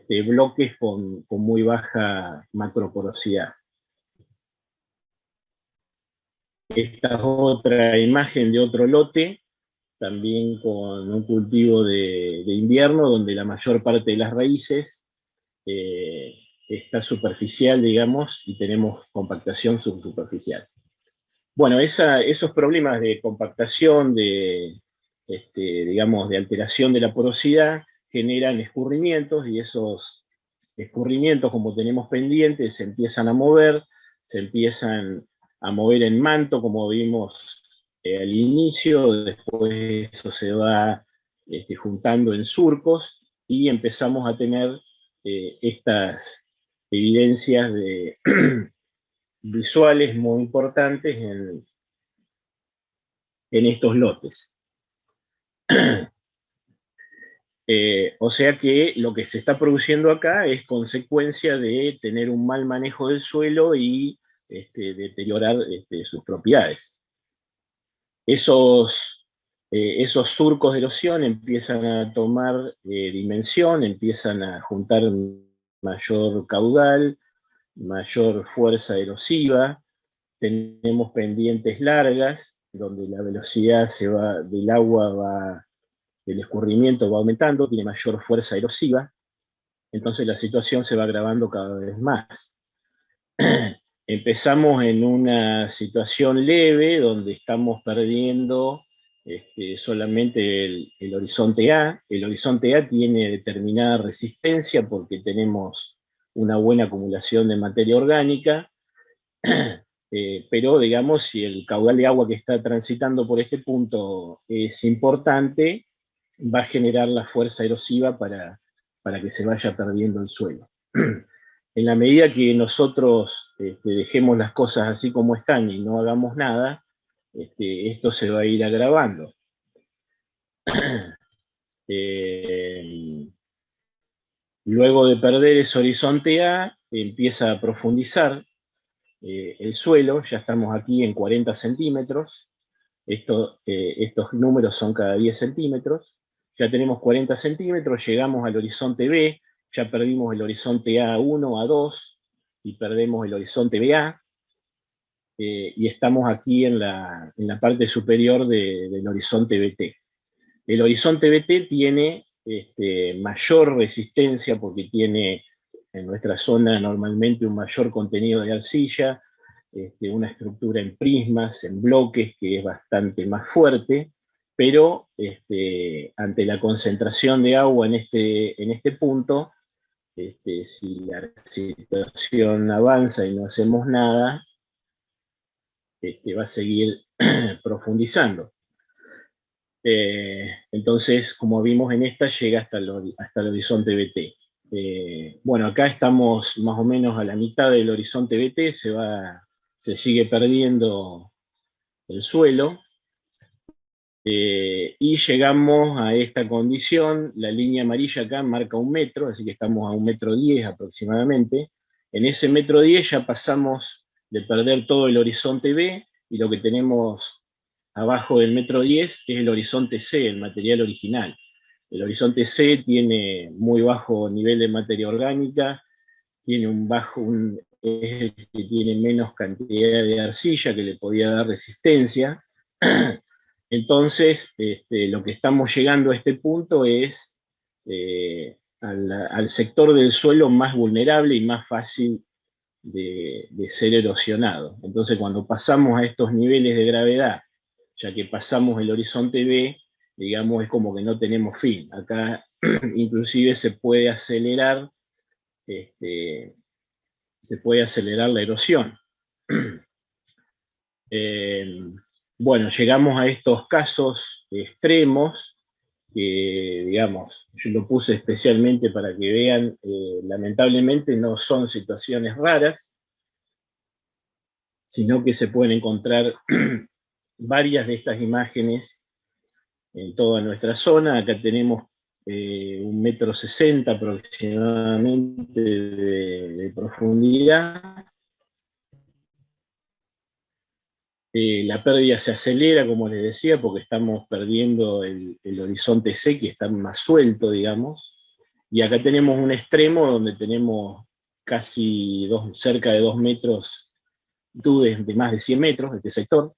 bloques con muy baja macroporosidad. Esta es otra imagen de otro lote, también con un cultivo de invierno, donde la mayor parte de las raíces está superficial, digamos, y tenemos compactación subsuperficial. Bueno, esos problemas de compactación, digamos, de alteración de la porosidad, generan escurrimientos, y esos escurrimientos, como tenemos pendientes, se empiezan a mover, se empiezan a mover en manto, como vimos al inicio. Después eso se va juntando en surcos, y empezamos a tener estas evidencias visuales muy importantes en estos lotes. O sea que lo que se está produciendo acá es consecuencia de tener un mal manejo del suelo y deteriorar sus propiedades. Esos surcos de erosión empiezan a tomar dimensión, empiezan a juntar mayor caudal, mayor fuerza erosiva. Tenemos pendientes largas, donde la velocidad del agua el escurrimiento va aumentando, tiene mayor fuerza erosiva, entonces la situación se va agravando cada vez más. Empezamos en una situación leve, donde estamos perdiendo solamente el horizonte A. El horizonte A tiene determinada resistencia porque tenemos una buena acumulación de materia orgánica, pero digamos, si el caudal de agua que está transitando por este punto es importante, va a generar la fuerza erosiva para que se vaya perdiendo el suelo. En la medida que nosotros dejemos las cosas así como están y no hagamos nada, esto se va a ir agravando. Luego de perder ese horizonte A, empieza a profundizar el suelo, ya estamos aquí en 40 centímetros, estos números son cada 10 centímetros, ya tenemos 40 centímetros, llegamos al horizonte B, ya perdimos el horizonte A1, A2, y perdemos el horizonte BA, y estamos aquí en la parte superior del horizonte BT. El horizonte BT tiene mayor resistencia porque tiene en nuestra zona normalmente un mayor contenido de arcilla, una estructura en prismas, en bloques, que es bastante más fuerte, pero ante la concentración de agua en este punto, si la situación avanza y no hacemos nada, va a seguir profundizando. Entonces, como vimos en esta, llega hasta el horizonte BT. Bueno, acá estamos más o menos a la mitad del horizonte BT, se sigue perdiendo el suelo, y llegamos a esta condición. La línea amarilla acá marca 1 metro, así que estamos a 1,10 m aproximadamente. En ese 1,10 m ya pasamos de perder todo el horizonte B, y lo que tenemos abajo del 1,10 m es el horizonte C, el material original. El horizonte C tiene muy bajo nivel de materia orgánica, tiene es el que tiene menos cantidad de arcilla, que le podía dar resistencia. Entonces, lo que estamos llegando a este punto es al sector del suelo más vulnerable y más fácil de ser erosionado. Entonces, cuando pasamos a estos niveles de gravedad, ya que pasamos el horizonte B, digamos, es como que no tenemos fin. Acá inclusive se puede acelerar la erosión. Bueno, llegamos a estos casos extremos, que, digamos, yo lo puse especialmente para que vean, lamentablemente no son situaciones raras, sino que se pueden encontrar varias de estas imágenes en toda nuestra zona. Acá tenemos 1,60 m aproximadamente de profundidad. La pérdida se acelera, como les decía, porque estamos perdiendo el horizonte C, que está más suelto, digamos. Y acá tenemos un extremo donde tenemos casi cerca de 2 metros, de más de 100 metros, este sector.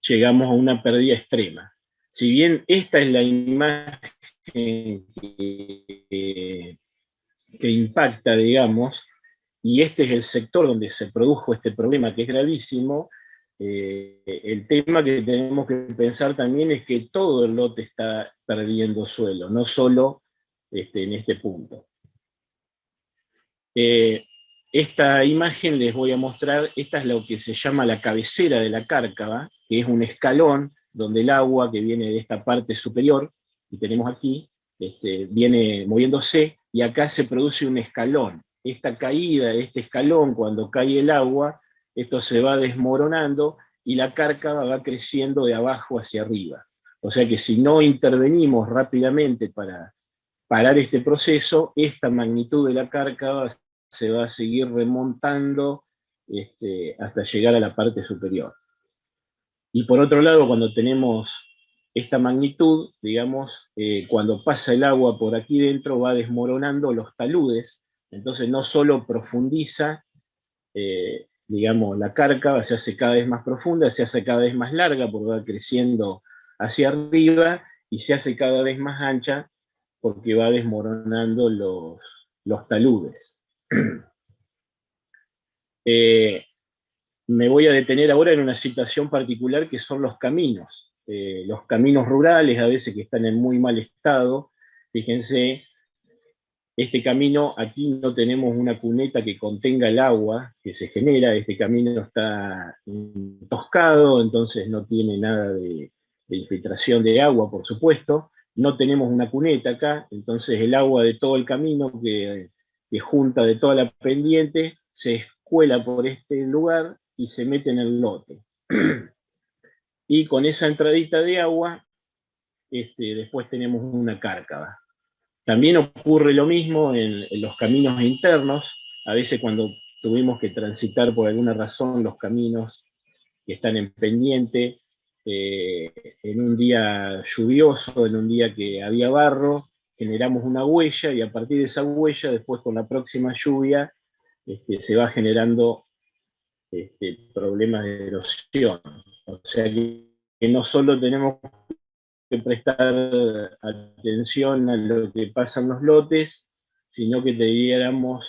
Llegamos a una pérdida extrema. Si bien esta es la imagen que impacta, digamos, y este es el sector donde se produjo este problema que es gravísimo, el tema que tenemos que pensar también es que todo el lote está perdiendo suelo, no solo en este punto. Esta imagen les voy a mostrar, esta es lo que se llama la cabecera de la cárcava, que es un escalón donde el agua que viene de esta parte superior, y tenemos aquí, viene moviéndose, y acá se produce un escalón. Esta caída, este escalón, cuando cae el agua, esto se va desmoronando, y la cárcava va creciendo de abajo hacia arriba. O sea que si no intervenimos rápidamente para parar este proceso, esta magnitud de la cárcava se va a seguir remontando hasta llegar a la parte superior. Y por otro lado, cuando tenemos esta magnitud, digamos, cuando pasa el agua por aquí dentro, va desmoronando los taludes, entonces no solo profundiza, digamos, la cárcava, se hace cada vez más profunda, se hace cada vez más larga porque va creciendo hacia arriba, y se hace cada vez más ancha porque va desmoronando los taludes. Me voy a detener ahora en una situación particular que son los caminos. Los caminos rurales, a veces que están en muy mal estado. Fíjense, este camino, aquí no tenemos una cuneta que contenga el agua que se genera, este camino está toscado, entonces no tiene nada de infiltración de agua, por supuesto. No tenemos una cuneta acá, entonces el agua de todo el camino que junta de toda la pendiente, se escuela por este lugar y se mete en el lote. Y con esa entradita de agua, después tenemos una cárcava. También ocurre lo mismo en los caminos internos. A veces cuando tuvimos que transitar por alguna razón los caminos que están en pendiente, en un día lluvioso, en un día que había barro, generamos una huella, y a partir de esa huella, después con la próxima lluvia, se va generando problemas de erosión. O sea que no solo tenemos que prestar atención a lo que pasa en los lotes, sino que debiéramos,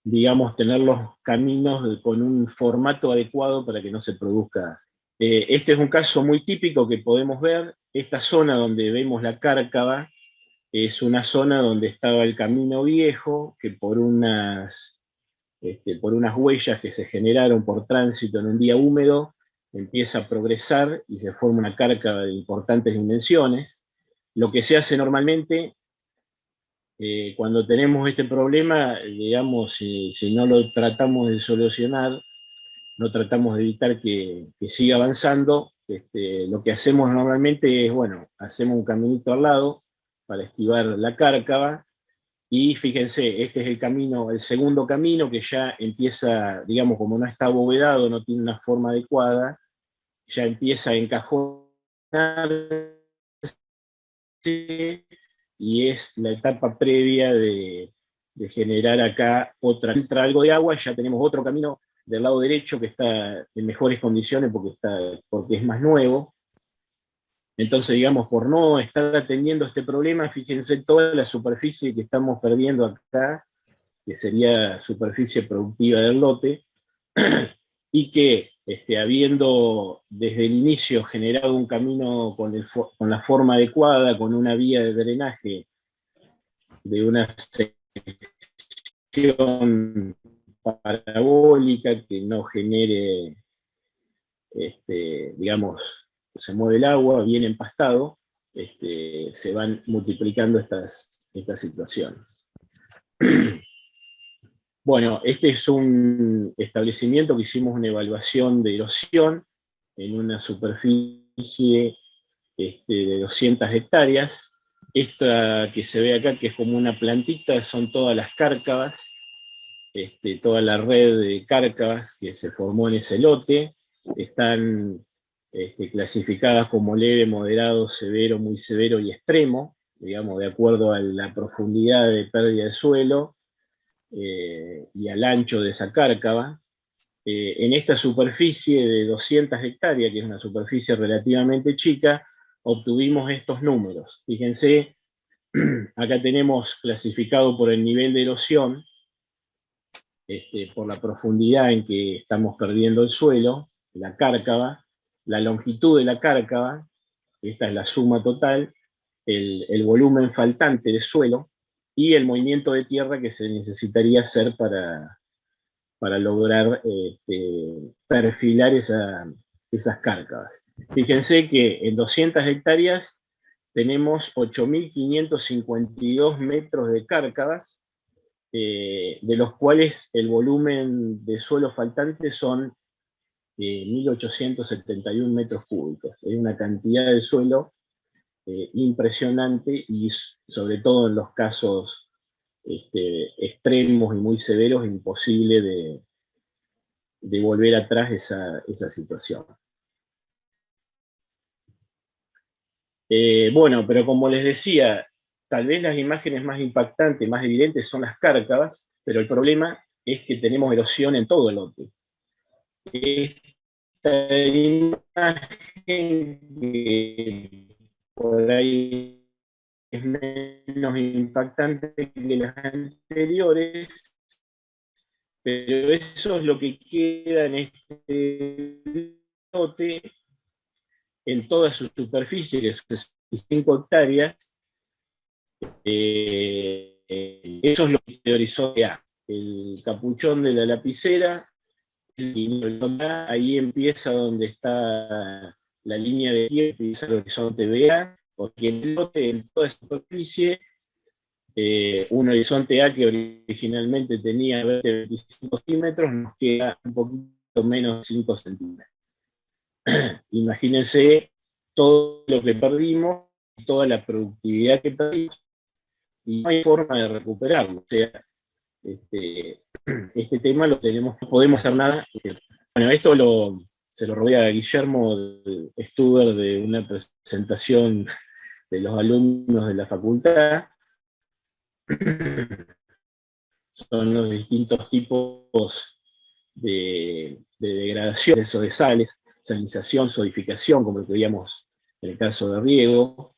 digamos, tener los caminos con un formato adecuado para que no se produzca. Este es un caso muy típico que podemos ver. Esta zona donde vemos la cárcava es una zona donde estaba el camino viejo, que por unas huellas que se generaron por tránsito en un día húmedo, empieza a progresar y se forma una cárcava de importantes dimensiones. Lo que se hace normalmente cuando tenemos este problema, digamos, si no lo tratamos de solucionar, no tratamos de evitar que siga avanzando, lo que hacemos normalmente es, bueno, hacemos un caminito al lado para esquivar la cárcava. Y fíjense, este es el camino, el segundo camino, que ya empieza, digamos, como no está abovedado, no tiene una forma adecuada, ya empieza a encajonarse, y es la etapa previa de generar acá otra. Entra algo de agua, ya tenemos otro camino del lado derecho que está en mejores condiciones porque es más nuevo. Entonces, digamos, por no estar atendiendo este problema, fíjense toda la superficie que estamos perdiendo acá, que sería superficie productiva del lote, y que habiendo desde el inicio generado un camino con la forma adecuada, con una vía de drenaje de una sección parabólica que no genere, digamos, se mueve el agua, bien empastado, se van multiplicando estas situaciones. Bueno, este es un establecimiento que hicimos una evaluación de erosión en una superficie de 200 hectáreas. Esta que se ve acá, que es como una plantita, son todas las cárcavas, toda la red de cárcavas que se formó en ese lote. Están clasificadas como leve, moderado, severo, muy severo y extremo, digamos, de acuerdo a la profundidad de pérdida de suelo y al ancho de esa cárcava. En esta superficie de 200 hectáreas, que es una superficie relativamente chica, obtuvimos estos números. Fíjense, acá tenemos clasificado por el nivel de erosión, por la profundidad en que estamos perdiendo el suelo, la cárcava, la longitud de la cárcava, esta es la suma total, el volumen faltante de suelo, y el movimiento de tierra que se necesitaría hacer para lograr perfilar esas cárcavas. Fíjense que en 200 hectáreas tenemos 8.552 metros de cárcavas, de los cuales el volumen de suelo faltante son 1.871 metros cúbicos. Es una cantidad de suelo impresionante, y sobre todo en los casos extremos y muy severos, imposible de volver atrás esa situación. Bueno, pero como les decía, tal vez las imágenes más impactantes, más evidentes son las cárcavas, pero el problema es que tenemos erosión en todo el lote. Esta imagen, que por ahí es menos impactante que las anteriores, pero eso es lo que queda en este lote, en toda su superficie, que es 65 hectáreas. Eso es lo que teorizó el capuchón de la lapicera, ahí empieza donde está la línea de tierra, empieza el horizonte BA, porque el lote en toda superficie un horizonte A que originalmente tenía 25 centímetros, nos queda un poquito menos de 5 centímetros. Imagínense todo lo que perdimos, toda la productividad que perdimos, y no hay forma de recuperarlo. O sea, este tema lo tenemos, no podemos hacer nada. Bueno, esto se lo robé a Guillermo Stuber de una presentación de los alumnos de la facultad. Son los distintos tipos de degradación, eso de sales, salinización, solidificación, como lo que veíamos en el caso de riego,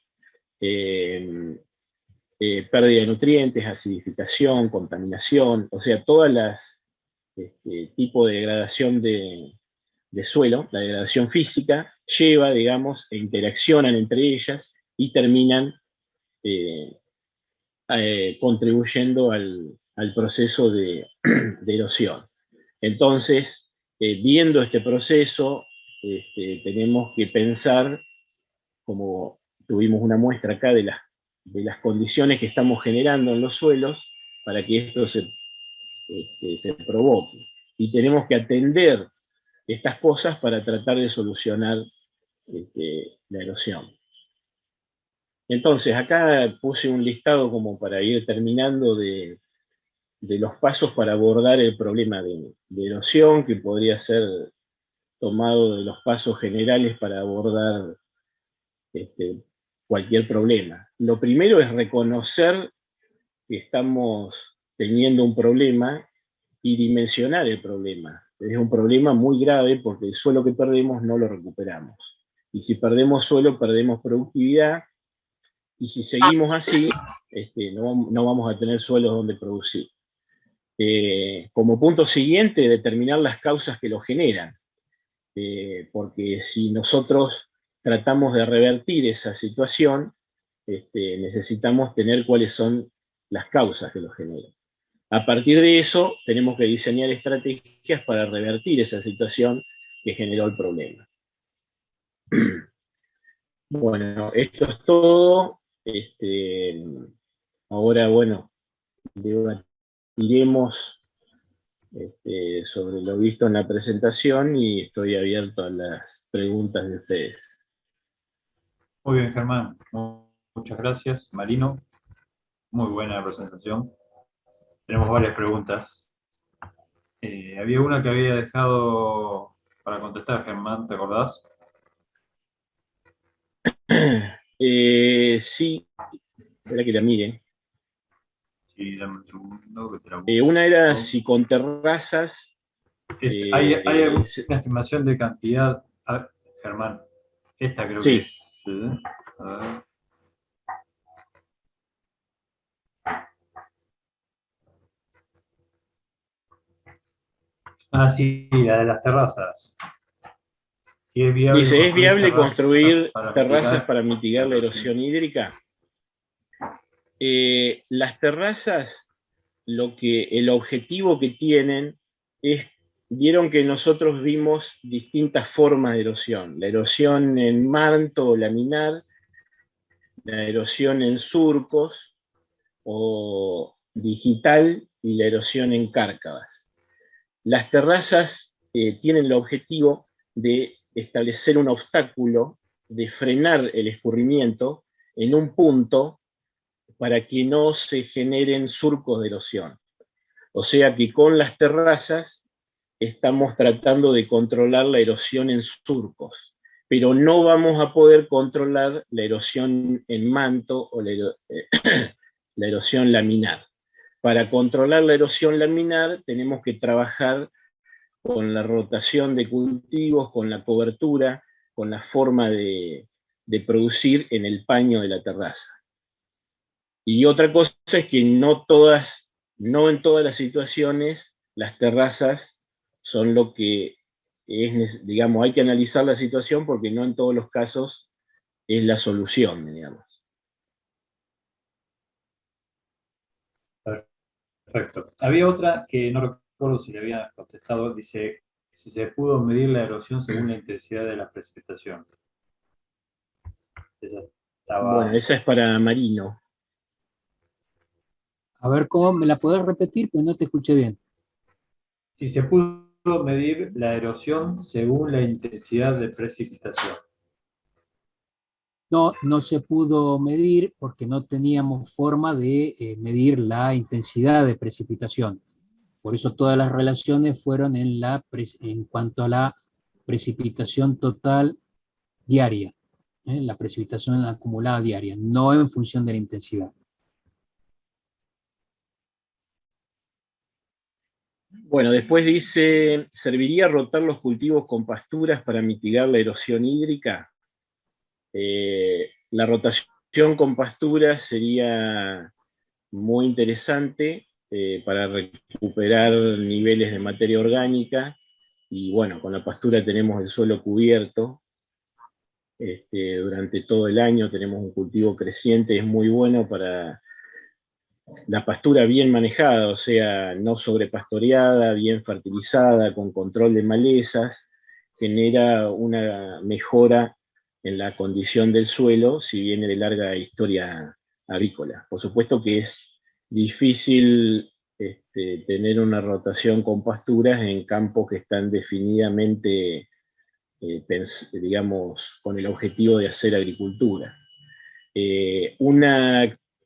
pérdida de nutrientes, acidificación, contaminación, o sea, todas las tipos de degradación de suelo, la degradación física, lleva, digamos, e interaccionan entre ellas y terminan contribuyendo al proceso de erosión. Entonces, viendo este proceso, tenemos que pensar, como tuvimos una muestra acá de las condiciones que estamos generando en los suelos para que esto se provoque. Y tenemos que atender estas cosas para tratar de solucionar la erosión. Entonces, acá puse un listado como para ir terminando de los pasos para abordar el problema de erosión, que podría ser tomado de los pasos generales para abordar cualquier problema. Lo primero es reconocer que estamos teniendo un problema y dimensionar el problema. Es un problema muy grave porque el suelo que perdemos no lo recuperamos. Y si perdemos suelo, perdemos productividad, y si seguimos así, no vamos a tener suelos donde producir. Como punto siguiente, determinar las causas que lo generan. Porque si nosotros tratamos de revertir esa situación, necesitamos tener cuáles son las causas que lo generan. A partir de eso, tenemos que diseñar estrategias para revertir esa situación que generó el problema. Bueno, esto es todo. Ahora, bueno, debatiremos sobre lo visto en la presentación y estoy abierto a las preguntas de ustedes. Muy bien, Germán. Muchas gracias. Marino, muy buena presentación. Tenemos varias preguntas. Había una que había dejado para contestar, Germán, ¿te acordás? Sí, espera que la miren. Sí, dame un segundo que te la una era si con terrazas... ¿Hay alguna estimación de cantidad? Germán, esta creo que es... a ver. Ah, sí, la de las terrazas. Si es viable. Dice, ¿es viable construir terrazas para mitigar mitigar la erosión hídrica? Las terrazas, el objetivo que tienen es, vieron que nosotros vimos distintas formas de erosión. La erosión en manto o laminar, la erosión en surcos o digital y la erosión en cárcavas. Las terrazas tienen el objetivo de establecer un obstáculo, de frenar el escurrimiento en un punto para que no se generen surcos de erosión. O sea que con las terrazas estamos tratando de controlar la erosión en surcos, pero no vamos a poder controlar la erosión en manto o la erosión laminar. Para controlar la erosión laminar tenemos que trabajar con la rotación de cultivos, con la cobertura, con la forma de producir en el paño de la terraza. Y otra cosa es que no en todas las situaciones las terrazas son lo que es, digamos, hay que analizar la situación porque no en todos los casos es la solución, digamos. Perfecto. Había otra que no recuerdo si le había contestado, dice, si se pudo medir la erosión según la intensidad de la precipitación. Bueno, esa es para Marino. A ver, ¿cómo me la podés repetir? Pues no te escuché bien. Si se pudo medir la erosión según la intensidad de precipitación. No, no se pudo medir porque no teníamos forma de medir la intensidad de precipitación. Por eso todas las relaciones fueron en cuanto a la precipitación total diaria, la precipitación acumulada diaria, no en función de la intensidad. Bueno, después dice, ¿serviría rotar los cultivos con pasturas para mitigar la erosión hídrica? La rotación con pasturas sería muy interesante para recuperar niveles de materia orgánica, y bueno, con la pastura tenemos el suelo cubierto durante todo el año, tenemos un cultivo creciente, es muy bueno para la pastura bien manejada, o sea, no sobrepastoreada, bien fertilizada, con control de malezas, genera una mejora en la condición del suelo, si viene de larga historia agrícola. Por supuesto que es difícil tener una rotación con pasturas en campos que están definidamente, digamos, con el objetivo de hacer agricultura.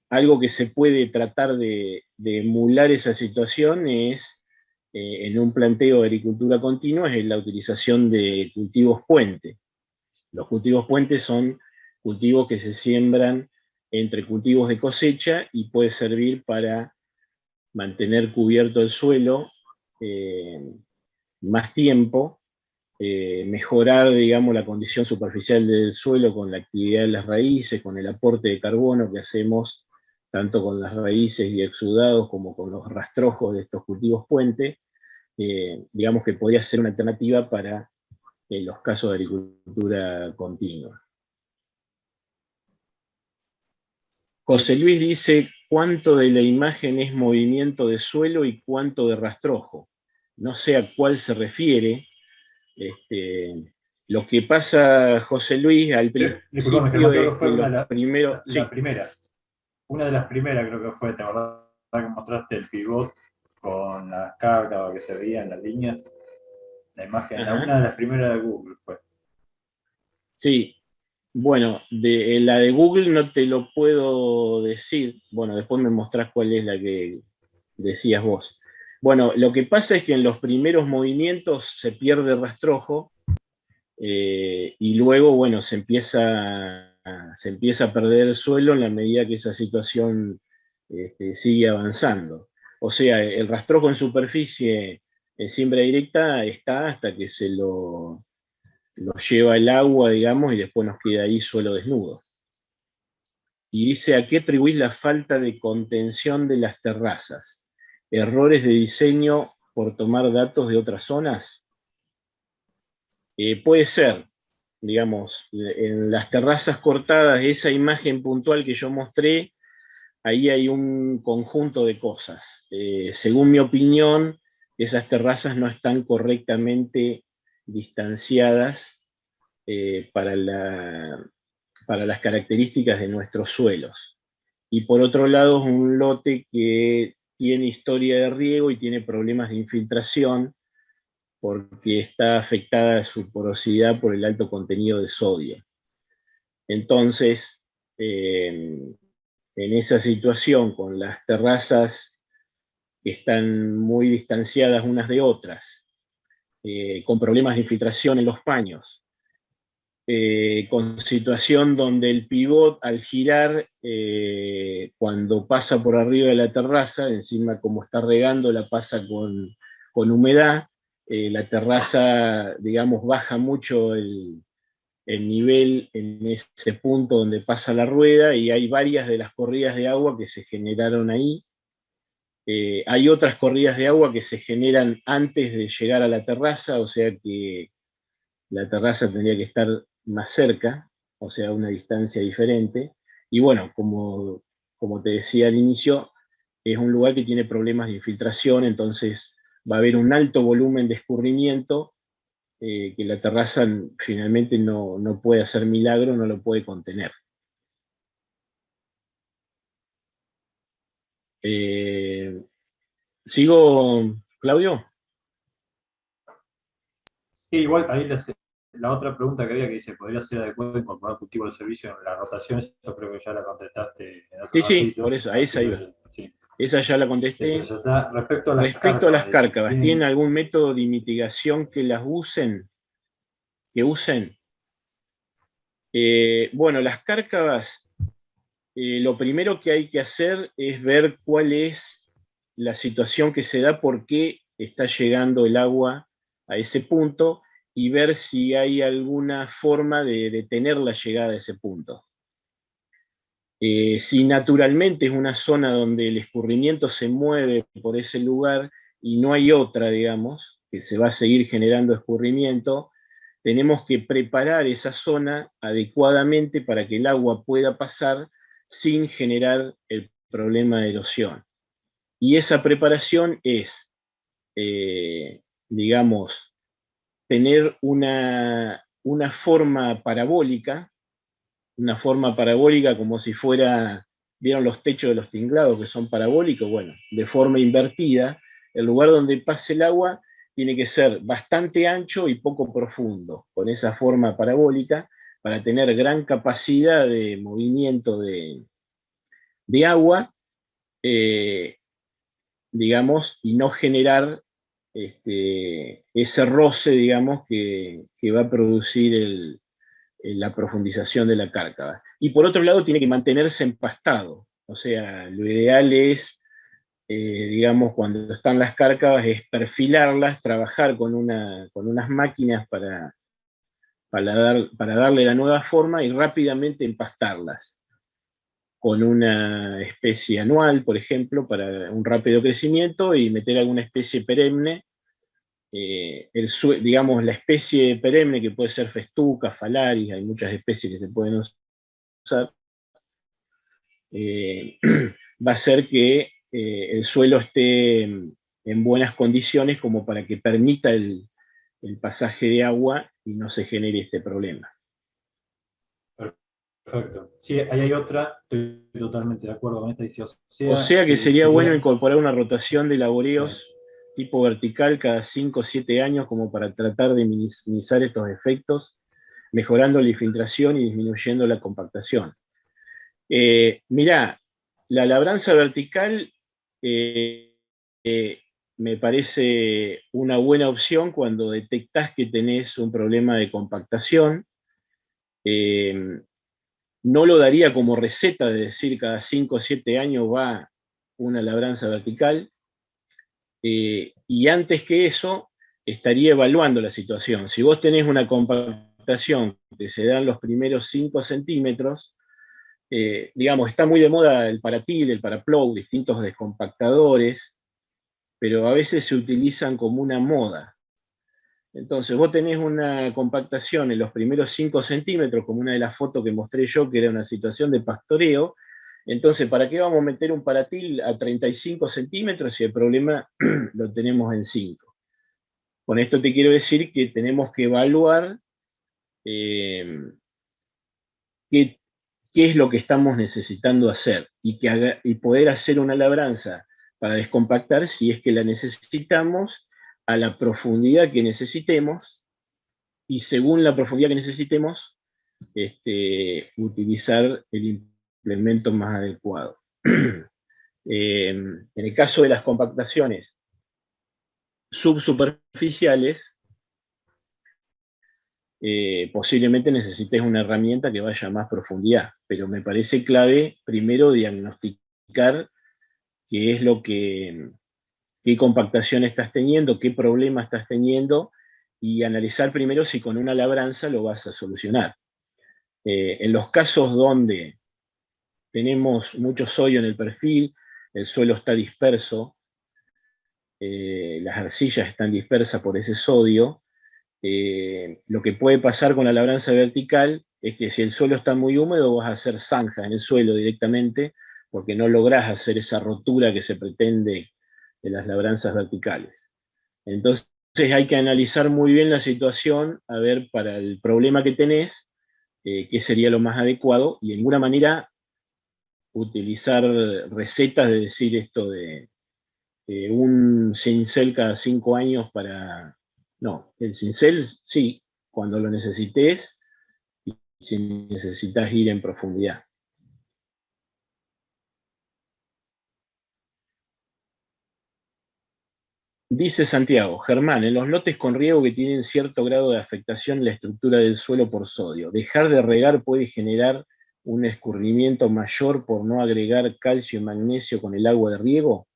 Algo que se puede tratar de emular esa situación es, en un planteo de agricultura continua, es la utilización de cultivos puente. Los cultivos puentes son cultivos que se siembran entre cultivos de cosecha y puede servir para mantener cubierto el suelo más tiempo, mejorar, digamos, la condición superficial del suelo con la actividad de las raíces, con el aporte de carbono que hacemos tanto con las raíces y exudados como con los rastrojos de estos cultivos puente, digamos que podría ser una alternativa para los casos de agricultura continua. José Luis dice, ¿cuánto de la imagen es movimiento de suelo y cuánto de rastrojo? No sé a cuál se refiere. Lo que pasa, José Luis, al Disculpame, principio creo es que fue que una los de las primeros... Sí. primeras. Una de las primeras creo que fue, ¿te acordás que mostraste el pivot con las cargas que se veían las líneas? La imagen, una de las primeras de Google fue. Sí, bueno, la de Google no te lo puedo decir. Bueno, después me mostrás cuál es la que decías vos. Bueno, lo que pasa es que en los primeros movimientos se pierde rastrojo, y luego, bueno, se empieza a perder el suelo en la medida que esa situación sigue avanzando. O sea, el rastrojo en superficie en siembra directa está hasta que se lo lleva el agua, digamos, y después nos queda ahí suelo desnudo. Y dice, ¿a qué atribuís la falta de contención de las terrazas? ¿Errores de diseño por tomar datos de otras zonas? Puede ser, digamos, en las terrazas cortadas, esa imagen puntual que yo mostré, ahí hay un conjunto de cosas. Según mi opinión, esas terrazas no están correctamente distanciadas para las características de nuestros suelos. Y por otro lado, es un lote que tiene historia de riego y tiene problemas de infiltración, porque está afectada su porosidad por el alto contenido de sodio. Entonces, en esa situación, con las terrazas que están muy distanciadas unas de otras, con problemas de infiltración en los paños, con situación donde el pivot al girar, cuando pasa por arriba de la terraza, encima como está regando, la pasa con humedad, la terraza, digamos, baja mucho el nivel en ese punto donde pasa la rueda, y hay varias de las corridas de agua que se generaron ahí. Hay otras corridas de agua que se generan antes de llegar a la terraza, o sea que la terraza tendría que estar más cerca, o sea, a una distancia diferente. Y bueno, como te decía al inicio, es un lugar que tiene problemas de infiltración, entonces va a haber un alto volumen de escurrimiento, que la terraza finalmente no puede hacer milagro, no lo puede contener. ¿Sigo, Claudio? Sí, igual ahí la otra pregunta que había que dice, ¿podría ser adecuado incorporar cultivo de servicio en las rotaciones? Yo creo que ya la contestaste en otro Sí, por ratito, eso, a esa así iba. que sí, Esa ya la eso contesté. ya está. Respecto a las Respecto a las cárcavas, dice, si cárcavas, ¿tienen tienen, algún método de mitigación que las usen? Que usen. Bueno, las cárcavas, lo primero que hay que hacer es ver cuál es la situación que se da, por qué está llegando el agua a ese punto y ver si hay alguna forma de detener la llegada a ese punto. Si naturalmente es una zona donde el escurrimiento se mueve por ese lugar y no hay otra, digamos, que se va a seguir generando escurrimiento, tenemos que preparar esa zona adecuadamente para que el agua pueda pasar sin generar el problema de erosión. Y esa preparación es, digamos, tener una forma parabólica como si fuera, ¿vieron los techos de los tinglados que son parabólicos? Bueno, de forma invertida, el lugar donde pase el agua tiene que ser bastante ancho y poco profundo, con esa forma parabólica, para tener gran capacidad de movimiento de agua, eh, digamos, y no generar ese roce, digamos, que va a producir la profundización de la cárcava. Y por otro lado, tiene que mantenerse empastado. O sea, lo ideal es, digamos, cuando están las cárcavas, es perfilarlas, trabajar con unas máquinas para darle la nueva forma y rápidamente empastarlas con una especie anual, por ejemplo, para un rápido crecimiento, y meter alguna especie perenne, digamos, la especie perenne, que puede ser festuca, phalaris, hay muchas especies que se pueden usar, va a hacer que el suelo esté en buenas condiciones como para que permita el pasaje de agua y no se genere este problema. perfecto. Sí, ahí hay otra, estoy totalmente de acuerdo con esta, dice, O sea que que sería bueno sería, incorporar una rotación de laboreos sí, tipo vertical cada 5 o 7 años como para tratar de minimizar estos efectos, mejorando la infiltración y disminuyendo la compactación. Mirá, la labranza vertical me parece una buena opción cuando detectás que tenés un problema de compactación. No lo daría como receta de decir cada 5 o 7 años va una labranza vertical. Y antes que eso, estaría evaluando la situación. Si vos tenés una compactación que se da en los primeros 5 centímetros, digamos, está muy de moda el paratil, el paraplow, distintos descompactadores, pero a veces se utilizan como una moda. Entonces, vos tenés una compactación en los primeros 5 centímetros, como una de las fotos que mostré yo, que era una situación de pastoreo. Entonces, ¿para qué vamos a meter un paratil a 35 centímetros si el problema lo tenemos en 5? Con esto te quiero decir que tenemos que evaluar eh, qué, qué es lo que estamos necesitando hacer y poder hacer una labranza para descompactar si es que la necesitamos a la profundidad que necesitemos, y según la profundidad que necesitemos, utilizar el implemento más adecuado. En el caso de las compactaciones subsuperficiales, posiblemente necesites una herramienta que vaya a más profundidad, pero me parece clave primero diagnosticar qué es qué compactación estás teniendo, qué problema estás teniendo, y analizar primero si con una labranza lo vas a solucionar. En los casos donde tenemos mucho sodio en el perfil, el suelo está disperso, las arcillas están dispersas por ese sodio, lo que puede pasar con la labranza vertical es que si el suelo está muy húmedo vas a hacer zanja en el suelo directamente, porque no lográs hacer esa rotura que se pretende de las labranzas verticales. Entonces hay que analizar muy bien la situación, a ver para el problema que tenés, qué sería lo más adecuado, y de alguna manera utilizar recetas de decir esto un cincel cada 5 años para... No, el cincel sí, cuando lo necesites y si necesitas ir en profundidad. Dice Santiago, Germán, en los lotes con riego que tienen cierto grado de afectación en la estructura del suelo por sodio, ¿dejar de regar puede generar un escurrimiento mayor por no agregar calcio y magnesio con el agua de riego?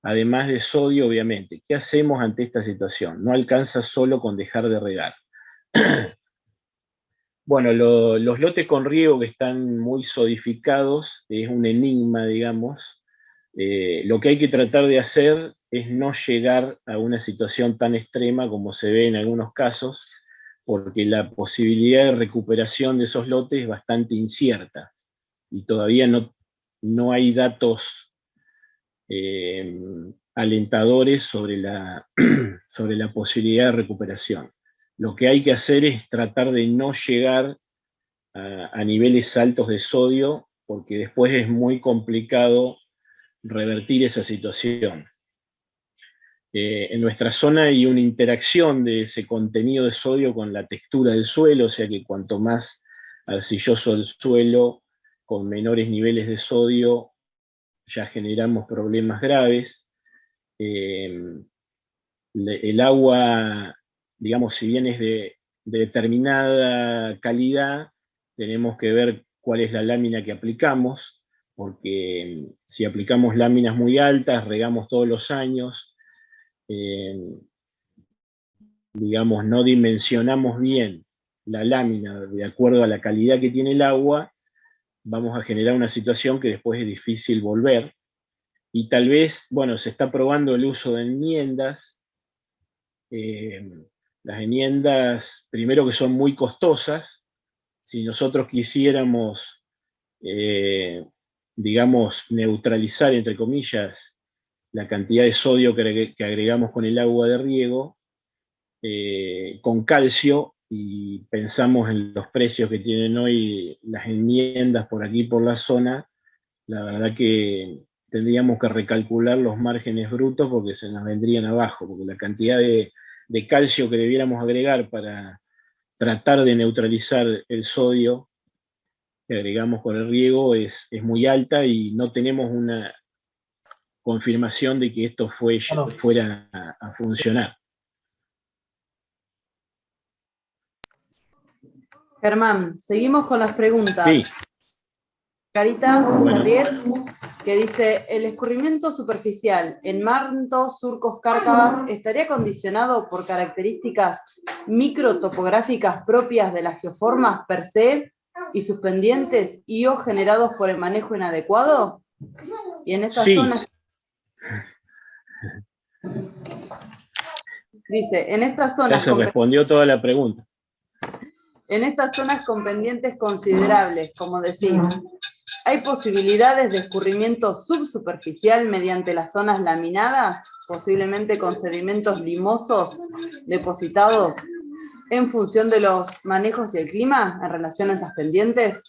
Además de sodio, obviamente. ¿Qué hacemos ante esta situación? No alcanza solo con dejar de regar. Bueno, los lotes con riego que están muy sodificados es un enigma, digamos. Lo que hay que tratar de hacer es no llegar a una situación tan extrema como se ve en algunos casos, porque la posibilidad de recuperación de esos lotes es bastante incierta y todavía no hay datos alentadores sobre sobre la posibilidad de recuperación. Lo que hay que hacer es tratar de no llegar a niveles altos de sodio, porque después es muy complicado revertir esa situación. En nuestra zona hay una interacción de ese contenido de sodio con la textura del suelo, o sea que cuanto más arcilloso el suelo, con menores niveles de sodio, ya generamos problemas graves. El agua, digamos, si bien es de determinada calidad, tenemos que ver cuál es la lámina que aplicamos, porque si aplicamos láminas muy altas, regamos todos los años, digamos, no dimensionamos bien la lámina de acuerdo a la calidad que tiene el agua, vamos a generar una situación que después es difícil volver. Y tal vez, bueno, se está probando el uso de enmiendas. Las enmiendas, primero que son muy costosas. Si nosotros quisiéramos, digamos, neutralizar, entre comillas, la cantidad de sodio que agregamos con el agua de riego, con calcio, y pensamos en los precios que tienen hoy las enmiendas por aquí, por la zona, la verdad que tendríamos que recalcular los márgenes brutos porque se nos vendrían abajo, porque la cantidad de calcio que debiéramos agregar para tratar de neutralizar el sodio que agregamos con el riego es muy alta y no tenemos una confirmación de que esto fuera a funcionar. Germán, seguimos con las preguntas. Sí. Carita Bueno. Terrier, que dice, ¿el escurrimiento superficial en mantos, surcos, cárcavas estaría condicionado por características microtopográficas propias de las geoformas per se y sus pendientes y o generados por el manejo inadecuado? Y en estas zonas... Dice, en estas zonas... Ya se respondió toda la pregunta. En estas zonas con pendientes considerables, como decís, ¿hay posibilidades de escurrimiento subsuperficial mediante las zonas laminadas, posiblemente con sedimentos limosos depositados en función de los manejos y el clima en relación a esas pendientes?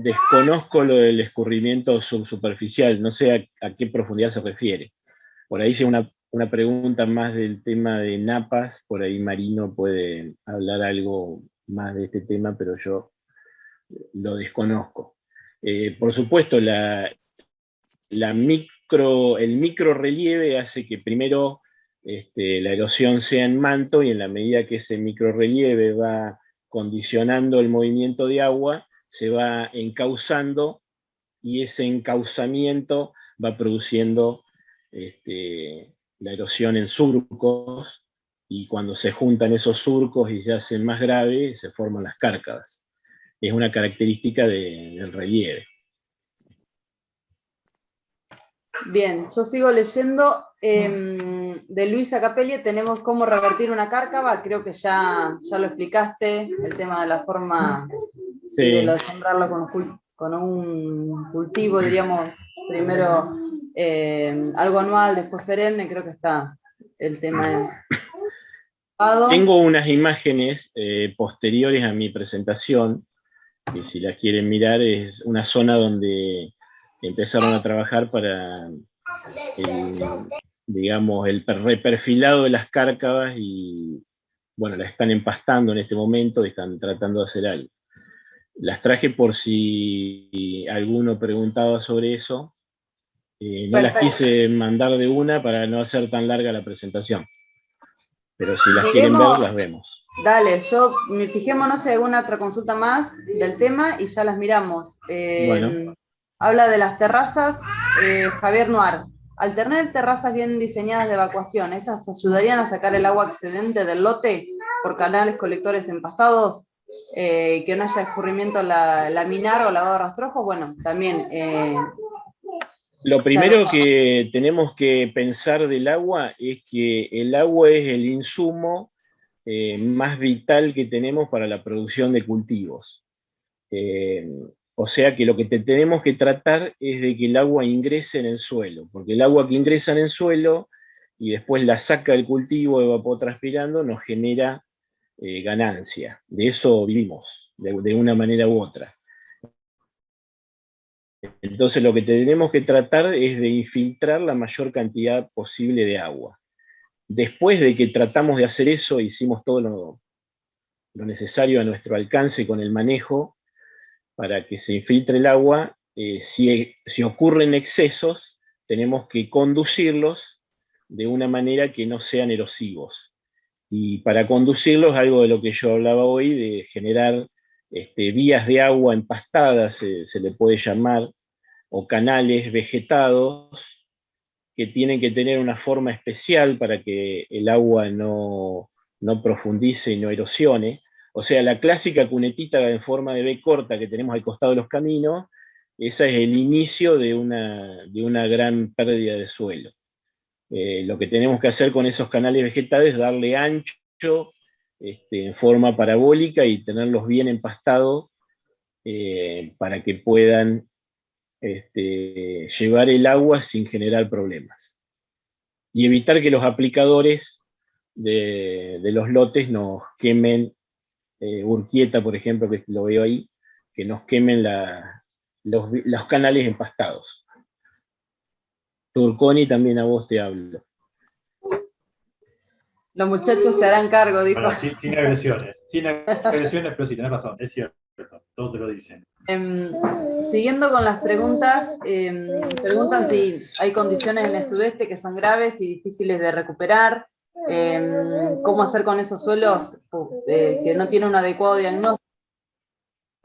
Desconozco lo del escurrimiento subsuperficial, no sé a qué profundidad se refiere. Por ahí si una pregunta más del tema de napas, por ahí Marino puede hablar algo más de este tema, pero yo lo desconozco. Por supuesto, el micro relieve hace que primero la erosión sea en manto, y en la medida que ese micro relieve va condicionando el movimiento de agua, se va encauzando, y ese encauzamiento va produciendo la erosión en surcos, y cuando se juntan esos surcos y se hacen más graves, se forman las cárcavas. Es una característica del relieve. Bien, yo sigo leyendo. De Luisa Capelli tenemos cómo revertir una cárcava, creo que ya lo explicaste, el tema de la forma de lo de sembrarlo con un cultivo, diríamos, primero algo anual, después perenne, creo que está el tema. Tengo unas imágenes posteriores a mi presentación, que si las quieren mirar es una zona donde empezaron a trabajar para digamos, el reperfilado de las cárcavas y, bueno, las están empastando en este momento y están tratando de hacer algo. Las traje por si alguno preguntaba sobre eso. No las quise mandar de una para no hacer tan larga la presentación. Pero si las quieren ver, las vemos. Dale, fijémonos si hay alguna otra consulta más del tema y ya las miramos. Bueno. Habla de las terrazas, Javier Noir. Al tener terrazas bien diseñadas de evacuación, ¿estas ayudarían a sacar el agua excedente del lote por canales colectores empastados? Que no haya escurrimiento laminar o lavado de rastrojos. Bueno, también... Lo primero que tenemos que pensar del agua es que el agua es el insumo más vital que tenemos para la producción de cultivos. O sea que lo que tenemos que tratar es de que el agua ingrese en el suelo, porque el agua que ingresa en el suelo y después la saca del cultivo evapotranspirando nos genera ganancia. De eso vivimos, de una manera u otra. Entonces lo que tenemos que tratar es de infiltrar la mayor cantidad posible de agua. Después de que tratamos de hacer eso, hicimos todo lo necesario a nuestro alcance con el manejo para que se infiltre el agua. Si ocurren excesos, tenemos que conducirlos de una manera que no sean erosivos. Y para conducirlos, algo de lo que yo hablaba hoy, de generar vías de agua empastadas, se le puede llamar, o canales vegetados, que tienen que tener una forma especial para que el agua no profundice y no erosione. O sea, la clásica cunetita en forma de B corta que tenemos al costado de los caminos, ese es el inicio de una gran pérdida de suelo. Lo que tenemos que hacer con esos canales vegetales es darle ancho, en forma parabólica, y tenerlos bien empastados para que puedan llevar el agua sin generar problemas. Y evitar que los aplicadores de los lotes nos quemen, Urquieta, por ejemplo, que lo veo ahí, que nos quemen los canales empastados. Turconi, también a vos te hablo. Los muchachos se harán cargo, dijo. Bueno, sin agresiones. Sin agresiones, pero sí, tenés razón, es cierto. Todos te lo dicen. Siguiendo con las preguntas, preguntan si hay condiciones en el sudeste que son graves y difíciles de recuperar. ¿Cómo hacer con esos suelos que no tienen un adecuado diagnóstico?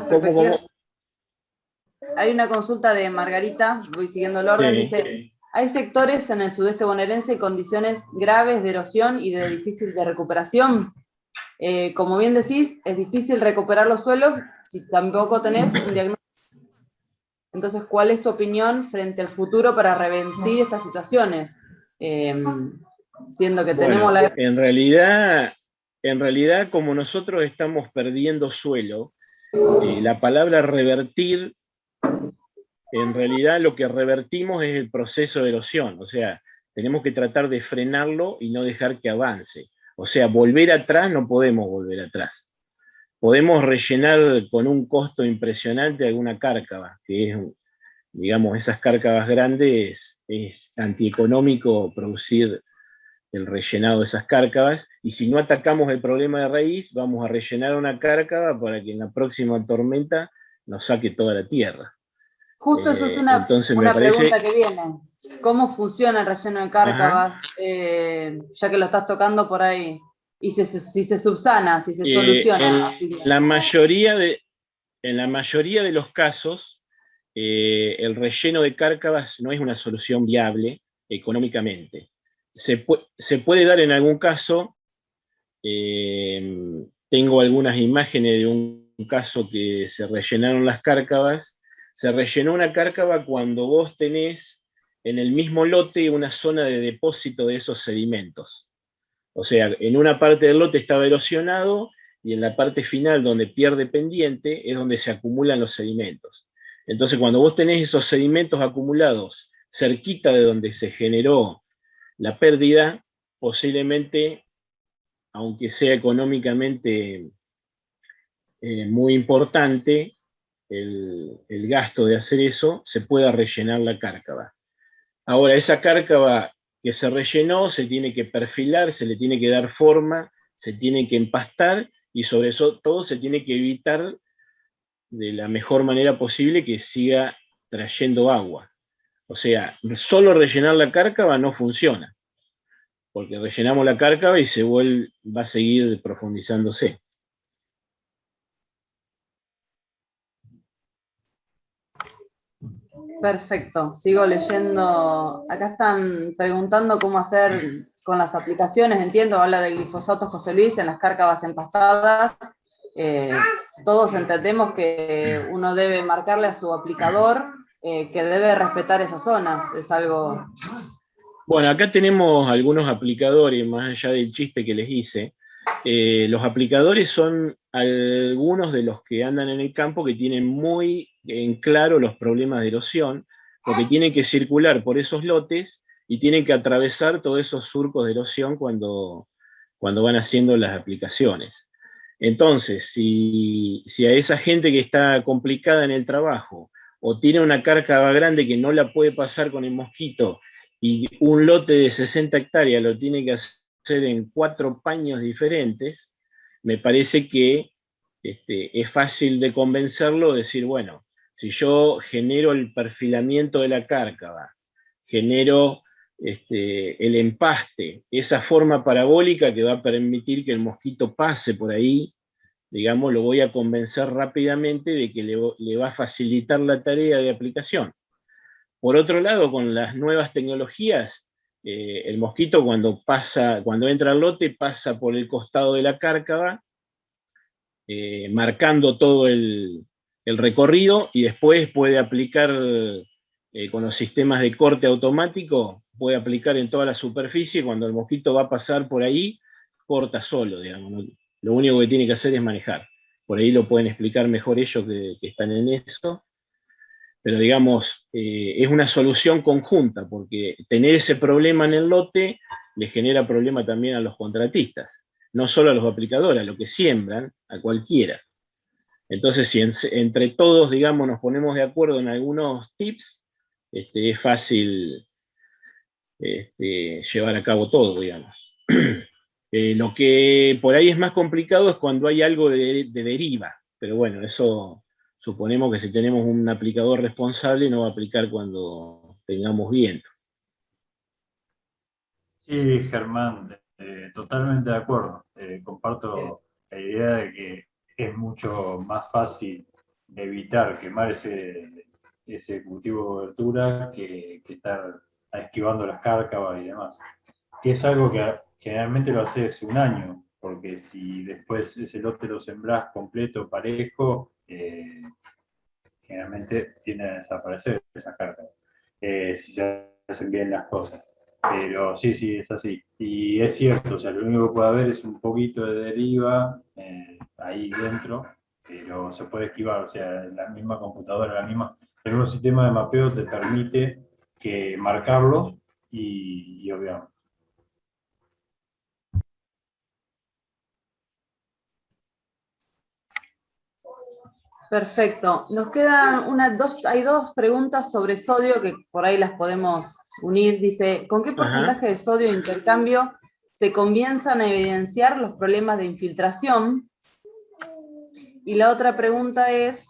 ¿Cómo? Hay una consulta de Margarita, voy siguiendo el orden, dice... ¿Hay sectores en el sudeste bonaerense en condiciones graves de erosión y de difícil de recuperación? Como bien decís, es difícil recuperar los suelos si tampoco tenés un diagnóstico. Entonces, ¿cuál es tu opinión frente al futuro para revertir estas situaciones? Siendo que tenemos la... En realidad, como nosotros estamos perdiendo suelo, la palabra revertir, en realidad lo que revertimos es el proceso de erosión. O sea, tenemos que tratar de frenarlo y no dejar que avance. O sea, volver atrás no podemos volver atrás. Podemos rellenar con un costo impresionante alguna cárcava, que es, digamos, esas cárcavas grandes, es antieconómico producir el rellenado de esas cárcavas, y si no atacamos el problema de raíz, vamos a rellenar una cárcava para que en la próxima tormenta nos saque toda la tierra. Justo eso es una pregunta que viene. ¿Cómo funciona el relleno de cárcavas? Ya que lo estás tocando por ahí. Y si se subsana, si se soluciona. En la mayoría de los casos, el relleno de cárcavas no es una solución viable económicamente. Se puede dar en algún caso. Tengo algunas imágenes de un caso que se rellenaron las cárcavas. Se rellenó una cárcava cuando vos tenés en el mismo lote una zona de depósito de esos sedimentos. O sea, en una parte del lote estaba erosionado y en la parte final, donde pierde pendiente, es donde se acumulan los sedimentos. Entonces, cuando vos tenés esos sedimentos acumulados cerquita de donde se generó la pérdida, posiblemente, aunque sea económicamente muy importante, el gasto de hacer eso, se pueda rellenar la cárcava. Ahora, esa cárcava que se rellenó se tiene que perfilar, se le tiene que dar forma, se tiene que empastar, y sobre eso todo se tiene que evitar de la mejor manera posible que siga trayendo agua. O sea, solo rellenar la cárcava no funciona, porque rellenamos la cárcava y va a seguir profundizándose. Perfecto, sigo leyendo. Acá están preguntando cómo hacer con las aplicaciones, entiendo, habla de glifosato José Luis en las cárcavas empastadas. Todos entendemos que uno debe marcarle a su aplicador que debe respetar esas zonas, es algo... Bueno, acá tenemos algunos aplicadores, más allá del chiste que les hice. Los aplicadores son algunos de los que andan en el campo que tienen muy en claro los problemas de erosión, porque tienen que circular por esos lotes y tienen que atravesar todos esos surcos de erosión cuando van haciendo las aplicaciones. Entonces, si a esa gente que está complicada en el trabajo, o tiene una cárcava grande que no la puede pasar con el mosquito, y un lote de 60 hectáreas lo tiene que hacer en 4 paños diferentes, me parece que es fácil de convencerlo, decir, bueno, si yo genero el perfilamiento de la cárcava, genero el empaste, esa forma parabólica que va a permitir que el mosquito pase por ahí, digamos, lo voy a convencer rápidamente de que le va a facilitar la tarea de aplicación. Por otro lado, con las nuevas tecnologías, el mosquito cuando entra al lote pasa por el costado de la cárcava, marcando todo el recorrido, y después puede aplicar con los sistemas de corte automático, puede aplicar en toda la superficie. Cuando el mosquito va a pasar por ahí, corta solo, digamos, ¿no? Lo único que tiene que hacer es manejar. Por ahí lo pueden explicar mejor ellos que están en eso. Pero digamos, es una solución conjunta, porque tener ese problema en el lote le genera problema también a los contratistas, no solo a los aplicadores, a los que siembran, a cualquiera. Entonces, si entre todos, digamos, nos ponemos de acuerdo en algunos tips, es fácil llevar a cabo todo, digamos. Lo que por ahí es más complicado es cuando hay algo de deriva, pero bueno, eso suponemos que si tenemos un aplicador responsable no va a aplicar cuando tengamos viento. Sí, Germán, totalmente de acuerdo. Comparto la idea de que es mucho más fácil evitar quemar ese cultivo de cobertura que estar esquivando las cárcavas y demás. Que es algo que generalmente lo haces un año, porque si después ese lote lo sembrás completo, parejo, generalmente tiende a desaparecer esa cárcava, si se hacen bien las cosas. Pero sí, es así. Y es cierto, o sea, lo único que puede haber es un poquito de deriva ahí dentro, pero se puede esquivar, o sea, la misma computadora, el mismo sistema de mapeo te permite marcarlos y obviamente. Perfecto. Nos quedan hay 2 preguntas sobre sodio que por ahí las podemos unir. Dice, ¿con qué porcentaje de sodio de intercambio se comienzan a evidenciar los problemas de infiltración? Y la otra pregunta es,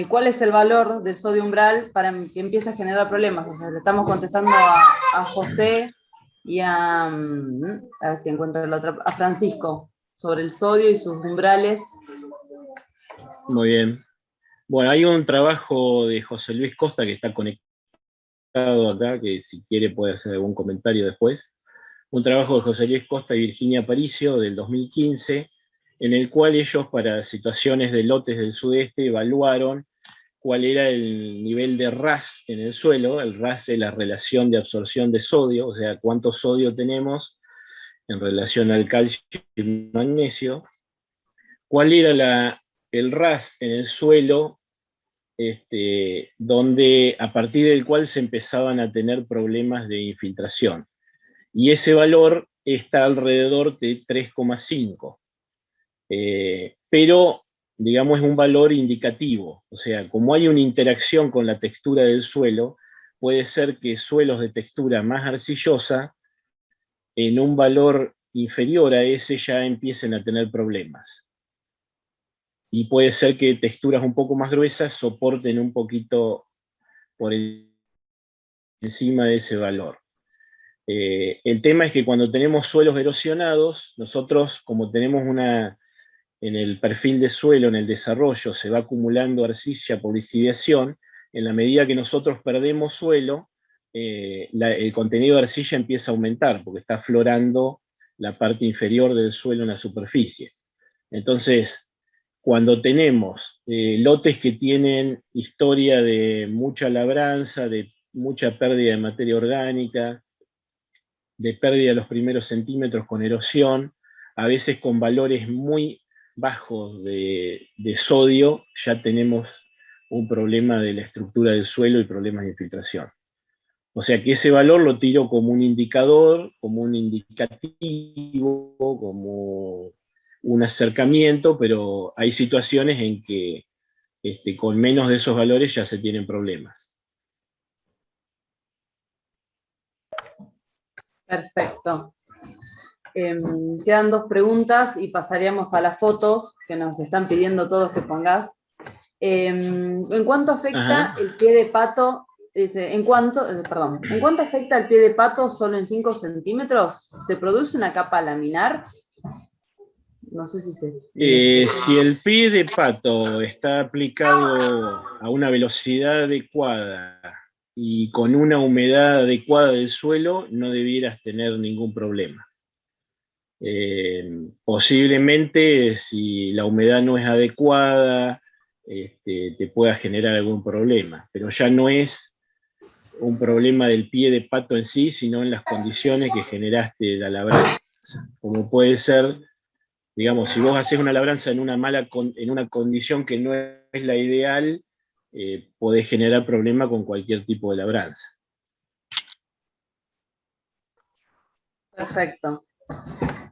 ¿cuál es el valor del sodio umbral para que empiece a generar problemas? O sea, le estamos contestando a José y a ver si encuentro la otra, a Francisco, sobre el sodio y sus umbrales. Muy bien. Bueno, hay un trabajo de José Luis Costa que está conectado acá, que si quiere puede hacer algún comentario después. Un trabajo de José Luis Costa y Virginia Aparicio del 2015, en el cual ellos, para situaciones de lotes del sudeste, evaluaron cuál era el nivel de RAS en el suelo. El RAS es la relación de absorción de sodio, o sea, cuánto sodio tenemos en relación al calcio y magnesio. ¿Cuál era el RAS en el suelo donde a partir del cual se empezaban a tener problemas de infiltración? Y ese valor está alrededor de 3,5. Pero digamos, es un valor indicativo. O sea, como hay una interacción con la textura del suelo, puede ser que suelos de textura más arcillosa, en un valor inferior a ese ya empiecen a tener problemas. Y puede ser que texturas un poco más gruesas soporten un poquito por encima de ese valor. El tema es que cuando tenemos suelos erosionados, nosotros, como tenemos en el perfil de suelo, en el desarrollo, se va acumulando arcilla por lisiviación, en la medida que nosotros perdemos suelo, el contenido de arcilla empieza a aumentar, porque está aflorando la parte inferior del suelo en la superficie. Entonces, cuando tenemos lotes que tienen historia de mucha labranza, de mucha pérdida de materia orgánica, de pérdida de los primeros centímetros con erosión, a veces con valores muy bajos de sodio, ya tenemos un problema de la estructura del suelo y problemas de infiltración. O sea que ese valor lo tiro como un indicador, como un indicativo, como un acercamiento, pero hay situaciones en que con menos de esos valores ya se tienen problemas. Perfecto. Quedan 2 preguntas y pasaríamos a las fotos que nos están pidiendo todos que pongas. ¿En cuánto afecta el pie de pato? Dice, ¿en cuánto afecta el pie de pato solo en 5 centímetros? ¿Se produce una capa laminar? No sé si se... Si el pie de pato está aplicado a una velocidad adecuada y con una humedad adecuada del suelo, no debieras tener ningún problema. Posiblemente, si la humedad no es adecuada, te pueda generar algún problema, pero ya no es un problema del pie de pato en sí, sino en las condiciones que generaste la labranza. Como puede ser, digamos, si vos haces una labranza en una condición que no es la ideal, podés generar problema con cualquier tipo de labranza. Perfecto.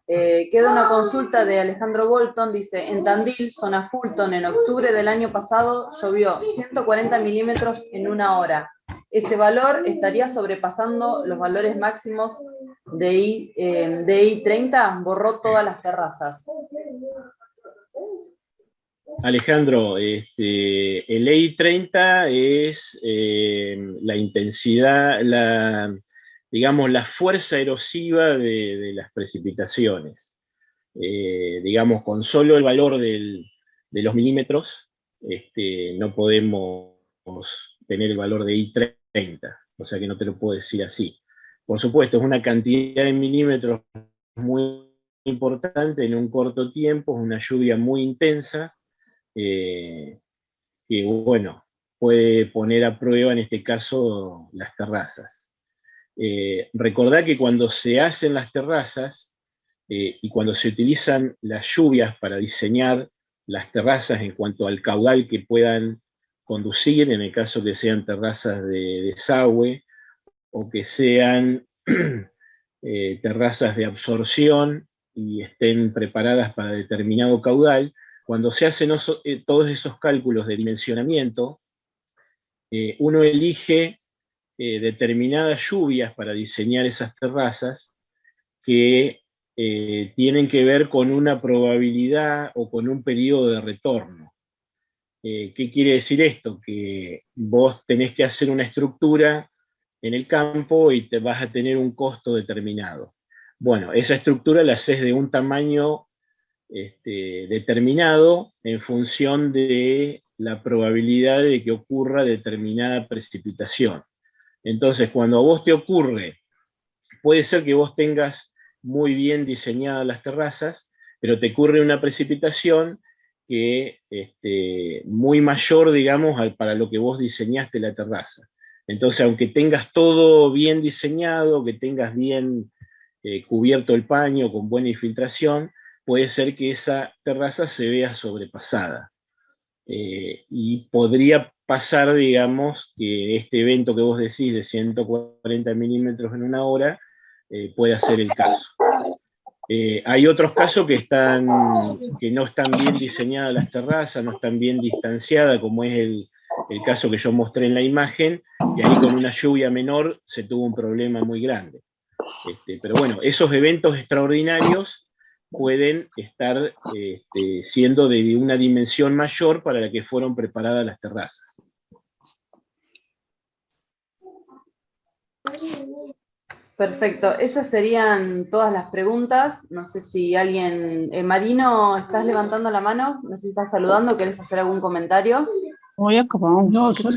Queda una consulta de Alejandro Bolton, dice, en Tandil, zona Fulton, en octubre del año pasado llovió 140 milímetros en 1 hora. Ese valor estaría sobrepasando los valores máximos de I30, borró todas las terrazas. Alejandro, el EI30 es la intensidad, digamos, la fuerza erosiva de las precipitaciones. Digamos, con solo el valor de los milímetros, no podemos tener el valor de I30, o sea que no te lo puedo decir así. Por supuesto, es una cantidad de milímetros muy importante en un corto tiempo, es una lluvia muy intensa, que, bueno, puede poner a prueba en este caso las terrazas. Recordá que cuando se hacen las terrazas y cuando se utilizan las lluvias para diseñar las terrazas en cuanto al caudal que puedan conducir, en el caso que sean terrazas de desagüe o que sean terrazas de absorción y estén preparadas para determinado caudal, cuando se hacen todos esos cálculos de dimensionamiento, uno elige determinadas lluvias para diseñar esas terrazas que tienen que ver con una probabilidad o con un periodo de retorno. ¿Qué quiere decir esto? Que vos tenés que hacer una estructura en el campo y te vas a tener un costo determinado. Bueno, esa estructura la haces de un tamaño determinado en función de la probabilidad de que ocurra determinada precipitación. Entonces, cuando a vos te ocurre, puede ser que vos tengas muy bien diseñadas las terrazas, pero te ocurre una precipitación que muy mayor, digamos, para lo que vos diseñaste la terraza. Entonces, aunque tengas todo bien diseñado, que tengas bien cubierto el paño con buena infiltración, puede ser que esa terraza se vea sobrepasada. Y podría pasar, digamos, que este evento que vos decís de 140 milímetros en 1 hora pueda ser el caso. Hay otros casos que no están bien diseñadas las terrazas, no están bien distanciadas, como es el caso que yo mostré en la imagen, y ahí con una lluvia menor se tuvo un problema muy grande. Pero bueno, esos eventos extraordinarios pueden estar siendo de una dimensión mayor para la que fueron preparadas las terrazas. Perfecto, esas serían todas las preguntas. No sé si alguien... Marino, ¿estás levantando la mano? No sé si estás saludando, ¿querés hacer algún comentario? No, solo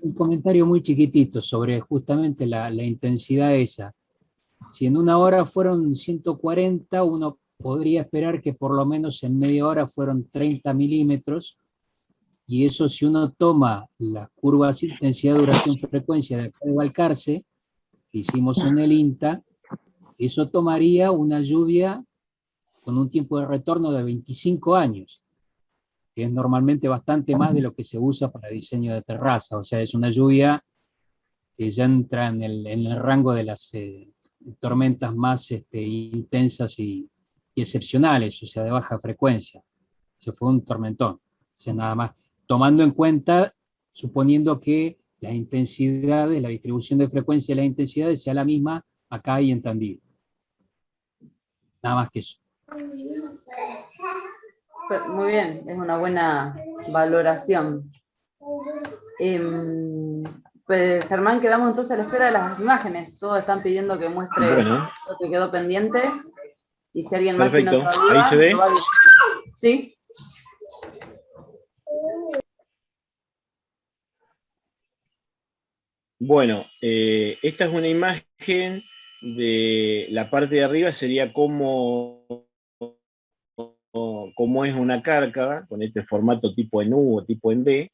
un comentario muy chiquitito sobre justamente la intensidad esa. Si en una hora fueron 140, uno podría esperar que por lo menos en media hora fueron 30 milímetros, y eso, si uno toma las curvas intensidad, duración, frecuencia de acá de Balcarce, que hicimos en el INTA, eso tomaría una lluvia con un tiempo de retorno de 25 años, que es normalmente bastante más de lo que se usa para diseño de terraza. O sea, es una lluvia que ya entra en el rango de las tormentas más intensas y excepcionales, o sea, de baja frecuencia. Se fue un tormentón. O sea, nada más, tomando en cuenta, suponiendo que las intensidades, la distribución de frecuencia de las intensidades sea la misma acá y en Tandil. Nada más que eso. Muy bien, es una buena valoración. Pues, Germán, quedamos entonces a la espera de las imágenes. Todos están pidiendo que muestre lo que quedó pendiente. Y si alguien más tiene otra duda, ¿ahí se ve? lo va diciendo. ¿Sí? Bueno, esta es una imagen de la parte de arriba, sería como es una cárcava, con este formato tipo en U o tipo en B.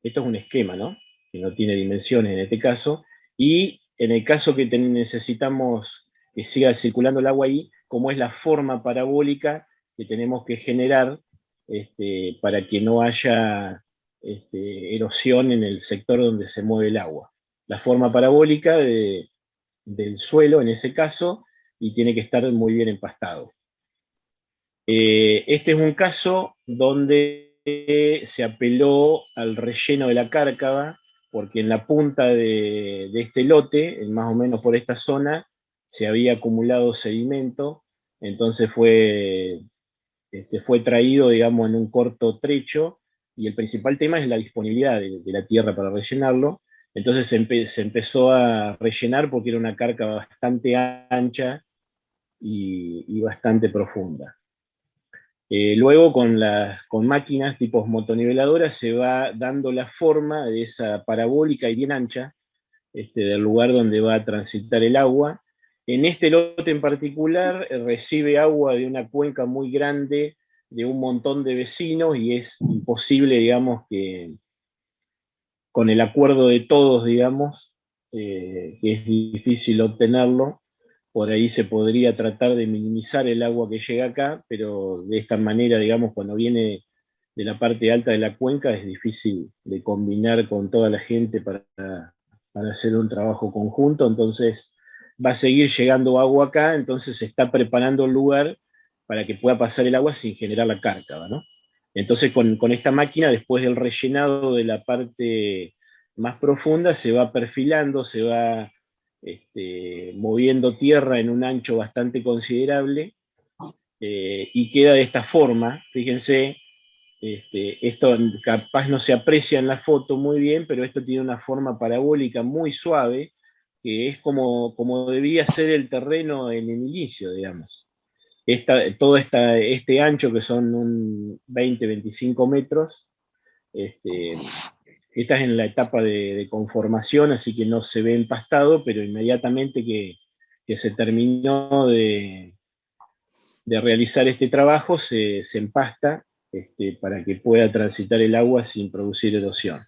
Esto es un esquema, ¿no? Que no tiene dimensiones en este caso, y en el caso que necesitamos que siga circulando el agua ahí, como es la forma parabólica que tenemos que generar para que no haya erosión en el sector donde se mueve el agua. La forma parabólica del suelo, en ese caso, y tiene que estar muy bien empastado. Este es un caso donde se apeló al relleno de la cárcava, porque en la punta de este lote, más o menos por esta zona, se había acumulado sedimento, entonces fue traído, digamos, en un corto trecho, y el principal tema es la disponibilidad de la tierra para rellenarlo. Entonces se empezó a rellenar porque era una cárcava bastante ancha y bastante profunda. Luego con máquinas tipo motoniveladoras se va dando la forma de esa parabólica y bien ancha del lugar donde va a transitar el agua. En este lote en particular recibe agua de una cuenca muy grande de un montón de vecinos, y es imposible, digamos, que con el acuerdo de todos, digamos, que es difícil obtenerlo. Por ahí se podría tratar de minimizar el agua que llega acá, pero de esta manera, digamos, cuando viene de la parte alta de la cuenca, es difícil de combinar con toda la gente para hacer un trabajo conjunto. Entonces va a seguir llegando agua acá, entonces se está preparando el lugar para que pueda pasar el agua sin generar la cárcava, ¿no? Entonces con esta máquina, después del rellenado de la parte más profunda, se va perfilando, se va moviendo tierra en un ancho bastante considerable, y queda de esta forma. Fíjense, esto capaz no se aprecia en la foto muy bien, pero esto tiene una forma parabólica muy suave, que es como debía ser el terreno en el inicio, digamos. Todo este ancho, que son un 20-25 metros, esta es en la etapa de conformación, así que no se ve empastado, pero inmediatamente que se terminó de realizar este trabajo, se empasta para que pueda transitar el agua sin producir erosión.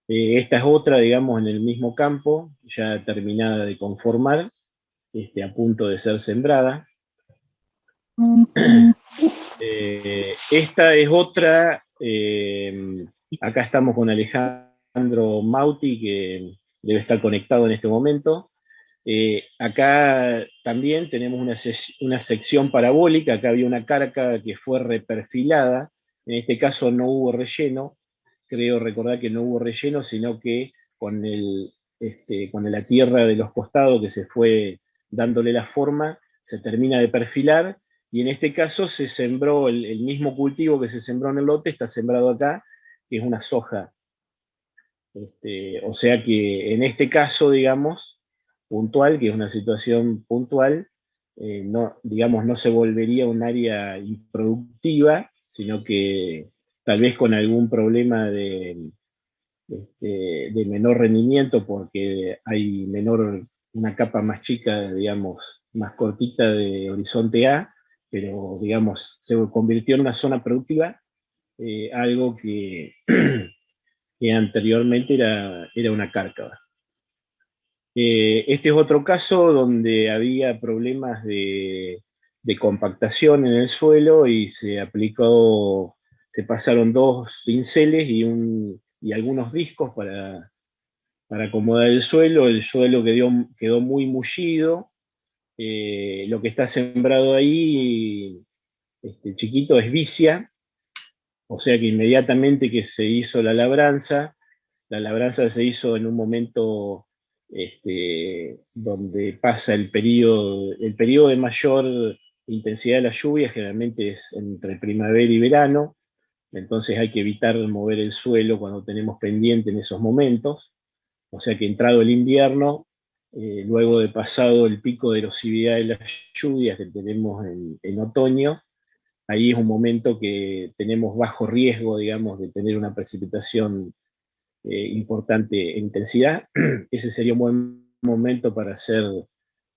Esta es otra, digamos, en el mismo campo, ya terminada de conformar, a punto de ser sembrada. Esta es otra, acá estamos con Alejandro Mauti, que debe estar conectado en este momento. Acá también tenemos una sección parabólica, acá había una carca que fue reperfilada, en este caso no hubo relleno, creo recordar que no hubo relleno, sino que con la tierra de los costados que se fue dándole la forma, se termina de perfilar, y en este caso se sembró el mismo cultivo que se sembró en el lote, está sembrado acá, que es una soja. O sea que en este caso, digamos, puntual, que es una situación puntual, no, digamos, no se volvería un área improductiva, sino que tal vez con algún problema de menor rendimiento, porque hay una capa más chica, digamos, más cortita de horizonte A, pero, digamos, se convirtió en una zona productiva, algo que, que anteriormente era una cárcava. Este es otro caso donde había problemas de compactación en el suelo y se pasaron 2 cinceles y algunos discos para acomodar el suelo. El suelo quedó muy mullido. Lo que está sembrado ahí, chiquito, es vicia, o sea que inmediatamente que se hizo la labranza se hizo en un momento donde pasa el periodo de mayor intensidad de la lluvia, generalmente es entre primavera y verano, entonces hay que evitar mover el suelo cuando tenemos pendiente en esos momentos, o sea que entrado el invierno, luego de pasado el pico de erosividad de las lluvias que tenemos en otoño, ahí es un momento que tenemos bajo riesgo, digamos, de tener una precipitación importante en intensidad. Ese sería un buen momento para hacer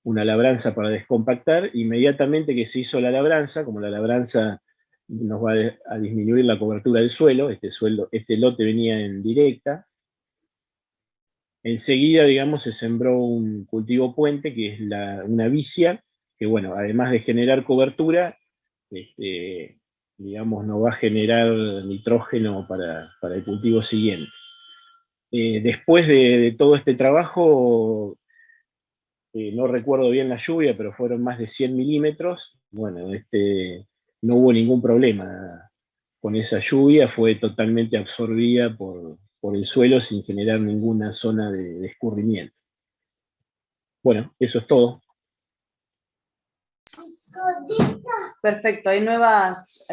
una labranza para descompactar. Inmediatamente que se hizo la labranza, como la labranza nos va a disminuir la cobertura del suelo, este lote venía en directa, enseguida, digamos, se sembró un cultivo puente, que es una vicia, que bueno, además de generar cobertura, digamos, no va a generar nitrógeno para el cultivo siguiente. Después de todo este trabajo, no recuerdo bien la lluvia, pero fueron más de 100 milímetros. Bueno, no hubo ningún problema con esa lluvia, fue totalmente absorbida por el suelo sin generar ninguna zona de escurrimiento. Bueno, eso es todo. Perfecto, hay nuevas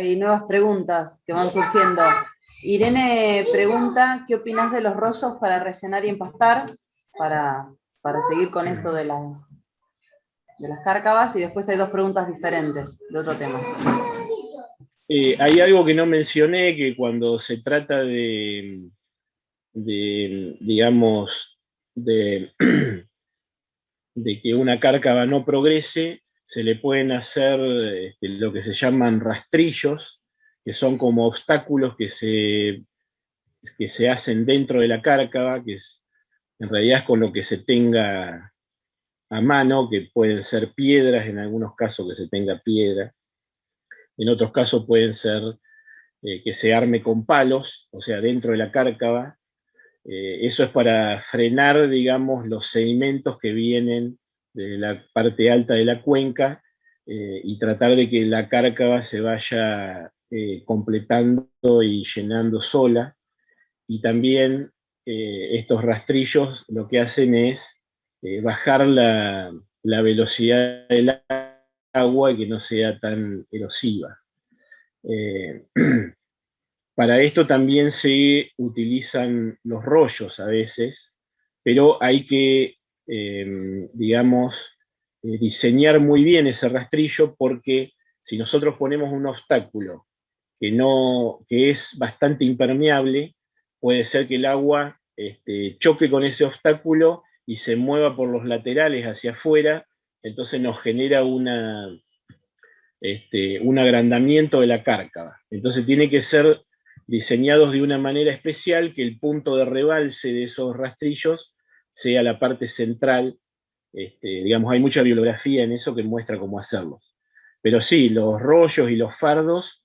preguntas que van surgiendo. Irene pregunta, ¿qué opinas de los rollos para rellenar y empastar? Para seguir con esto de las cárcavas, y después hay 2 preguntas diferentes de otro tema. Hay algo que no mencioné, que cuando se trata digamos, de que una cárcava no progrese, se le pueden hacer lo que se llaman rastrillos, que son como obstáculos que se hacen dentro de la cárcava, en realidad es con lo que se tenga a mano, que pueden ser piedras, en algunos casos que se tenga piedra, en otros casos pueden ser que se arme con palos, o sea, dentro de la cárcava. Eso es para frenar, digamos, los sedimentos que vienen de la parte alta de la cuenca y tratar de que la cárcava se vaya completando y llenando sola. Y también estos rastrillos lo que hacen es bajar la velocidad del agua y que no sea tan erosiva. Para esto también se utilizan los rollos a veces, pero hay que, digamos, diseñar muy bien ese rastrillo, porque si nosotros ponemos un obstáculo que es bastante impermeable, puede ser que el agua choque con ese obstáculo y se mueva por los laterales hacia afuera, entonces nos genera un agrandamiento de la cárcava. Entonces tiene que ser diseñados de una manera especial, que el punto de rebalse de esos rastrillos sea la parte central. Digamos, hay mucha bibliografía en eso que muestra cómo hacerlos. Pero sí, los rollos y los fardos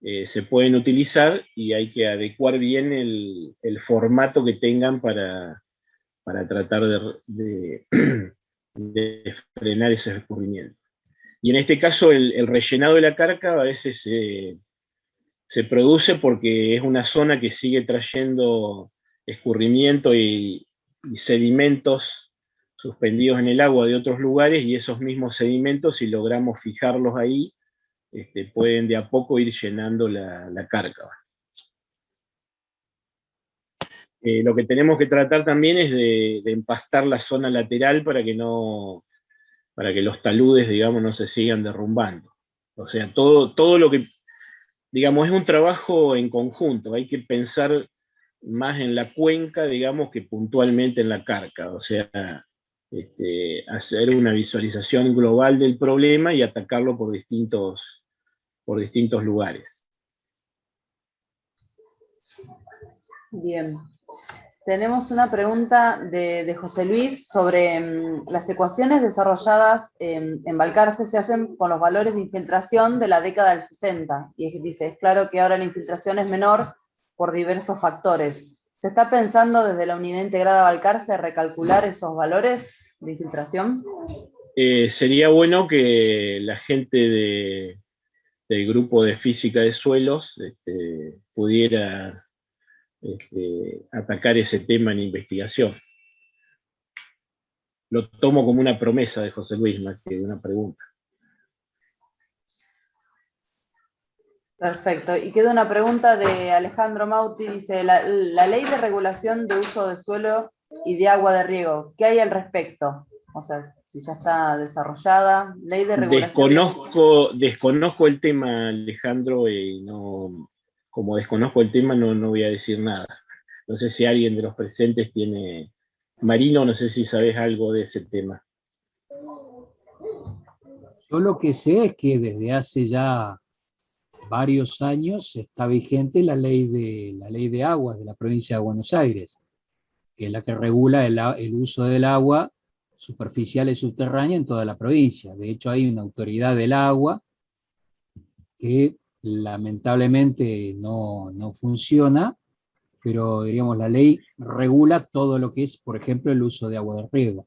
se pueden utilizar, y hay que adecuar bien el formato que tengan para tratar de de frenar ese escurrimiento. Y en este caso el rellenado de la cárcava a veces se produce porque es una zona que sigue trayendo escurrimiento y sedimentos suspendidos en el agua de otros lugares, y esos mismos sedimentos, si logramos fijarlos ahí, pueden de a poco ir llenando la cárcava. Lo que tenemos que tratar también es de empastar la zona lateral para que los taludes, digamos, no se sigan derrumbando. O sea, todo lo que, digamos, es un trabajo en conjunto, hay que pensar más en la cuenca, digamos, que puntualmente en la cárcava. O sea, hacer una visualización global del problema y atacarlo por distintos lugares. Bien. Tenemos una pregunta de José Luis sobre las ecuaciones desarrolladas en Balcarce se hacen con los valores de infiltración de la década del 60. Y dice, es claro que ahora la infiltración es menor por diversos factores. ¿Se está pensando desde la Unidad Integrada Balcarce recalcular esos valores de infiltración? Sería bueno que la gente del grupo de física de suelos pudiera atacar ese tema en investigación. Lo tomo como una promesa de José Luis, más que una pregunta. Perfecto. Y queda una pregunta de Alejandro Mauti, dice, la ley de regulación de uso de suelo y de agua de riego, ¿qué hay al respecto? O sea, si ya está desarrollada, ley de regulación. Desconozco el tema, Alejandro, y como desconozco el tema no voy a decir nada. No sé si alguien de los presentes tiene... Marino, no sé si sabes algo de ese tema. Yo lo que sé es que desde hace ya varios años está vigente la ley de aguas de la provincia de Buenos Aires, que es la que regula el uso del agua superficial y subterránea en toda la provincia. De hecho, hay una autoridad del agua que lamentablemente no funciona, pero diríamos, la ley regula todo lo que es, por ejemplo, el uso de agua de riego.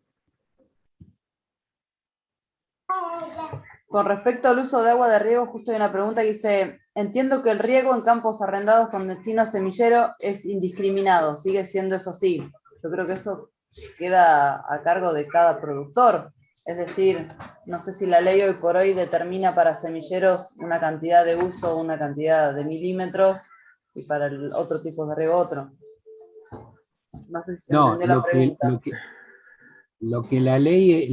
Con respecto al uso de agua de riego, justo hay una pregunta que dice, entiendo que el riego en campos arrendados con destino a semillero es indiscriminado, ¿sigue siendo eso así? Yo creo que eso queda a cargo de cada productor. Es decir, no sé si la ley hoy por hoy determina para semilleros una cantidad de uso, una cantidad de milímetros, y para el otro tipo de riego otro. No sé si se entendió la pregunta. Lo que la ley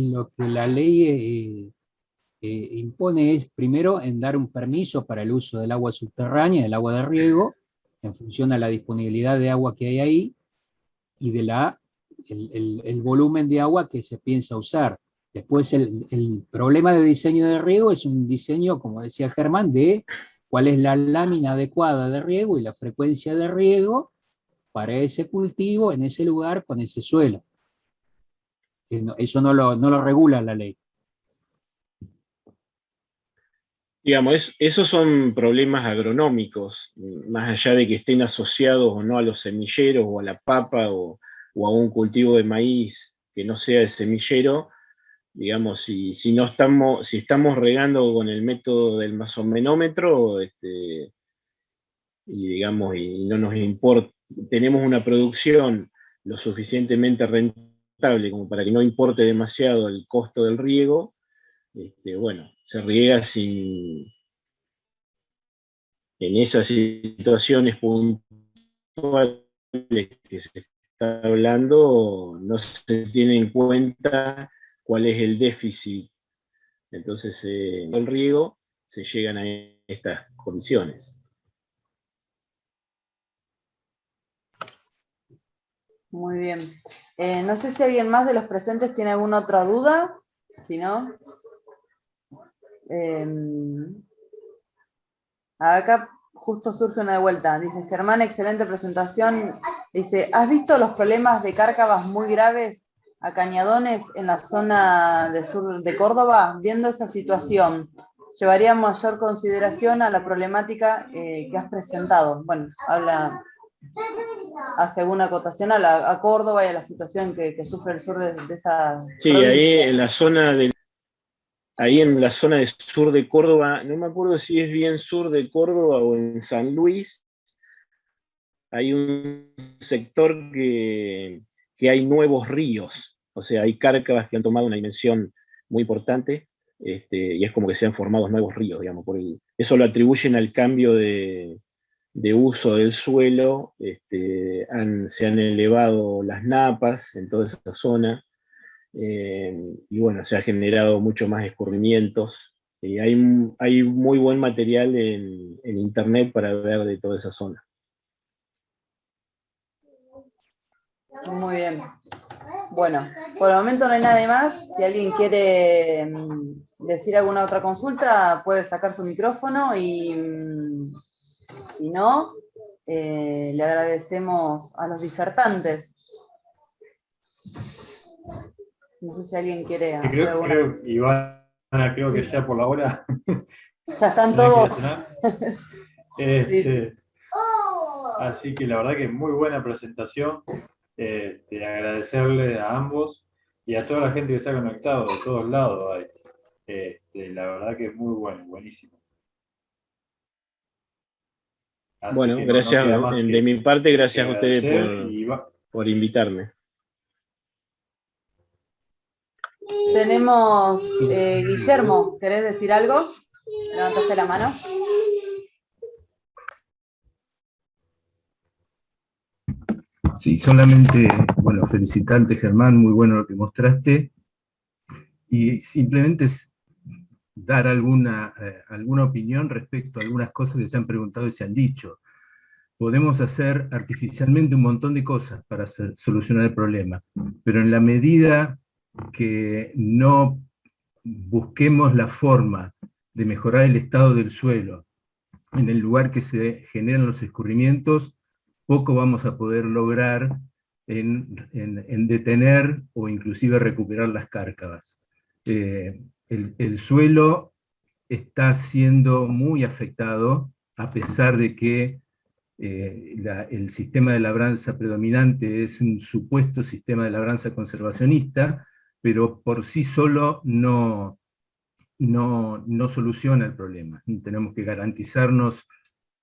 impone es, primero, en dar un permiso para el uso del agua subterránea, del agua de riego, en función a la disponibilidad de agua que hay ahí, y de el volumen de agua que se piensa usar. Después el problema de diseño de riego es un diseño, como decía Germán, de cuál es la lámina adecuada de riego y la frecuencia de riego para ese cultivo, en ese lugar, con ese suelo. Eso no lo regula la ley. Digamos, esos son problemas agronómicos, más allá de que estén asociados o no a los semilleros, o a la papa, o a un cultivo de maíz que no sea de semillero. Digamos, si estamos regando con el método del masomenómetro, y no nos importa, tenemos una producción lo suficientemente rentable como para que no importe demasiado el costo del riego, bueno, se riega en esas situaciones puntuales que se está hablando, no se tiene en cuenta cuál es el déficit. Entonces, el riego se llegan a estas condiciones. Muy bien. No sé si alguien más de los presentes tiene alguna otra duda. Si no, acá justo surge una de vuelta. Dice, Germán, excelente presentación. Dice, ¿has visto los problemas de cárcavas muy graves a cañadones en la zona del sur de Córdoba? Viendo esa situación, ¿llevaría mayor consideración a la problemática que has presentado? Bueno, habla hace alguna acotación a Córdoba y a la situación que sufre el sur de esa Sí, provincia. ahí en la zona ahí en la zona del sur de Córdoba, no me acuerdo si es bien sur de Córdoba o en San Luis, hay un sector que hay nuevos ríos, o sea, hay cárcavas que han tomado una dimensión muy importante, y es como que se han formado nuevos ríos, digamos, eso lo atribuyen al cambio de uso del suelo, se han elevado las napas en toda esa zona, y bueno, se ha generado mucho más escurrimientos, y hay muy buen material en internet para ver de toda esa zona. Muy bien. Bueno, por el momento no hay nada más. Si alguien quiere decir alguna otra consulta, puede sacar su micrófono y si no, le agradecemos a los disertantes. No sé si alguien quiere hacer alguna... Ivana, creo Sí. que ya por la hora. Ya están todos. Sí, sí. Así que la verdad que muy buena presentación. Agradecerle a ambos y a toda la gente que se ha conectado de todos lados. La verdad que es muy bueno, buenísimo. Así Bueno, que gracias, no queda más de mi parte, gracias a ustedes agradecer por invitarme. Tenemos, Guillermo, ¿querés decir algo? Levantaste la mano. Sí, solamente, bueno, felicitarte, Germán, muy bueno lo que mostraste, y simplemente es dar alguna opinión respecto a algunas cosas que se han preguntado y se han dicho. Podemos hacer artificialmente un montón de cosas para solucionar el problema, pero en la medida que no busquemos la forma de mejorar el estado del suelo en el lugar que se generan los escurrimientos, poco vamos a poder lograr en detener o inclusive recuperar las cárcavas. El suelo está siendo muy afectado, a pesar de que el sistema de labranza predominante es un supuesto sistema de labranza conservacionista, pero por sí solo no soluciona el problema. Tenemos que garantizarnos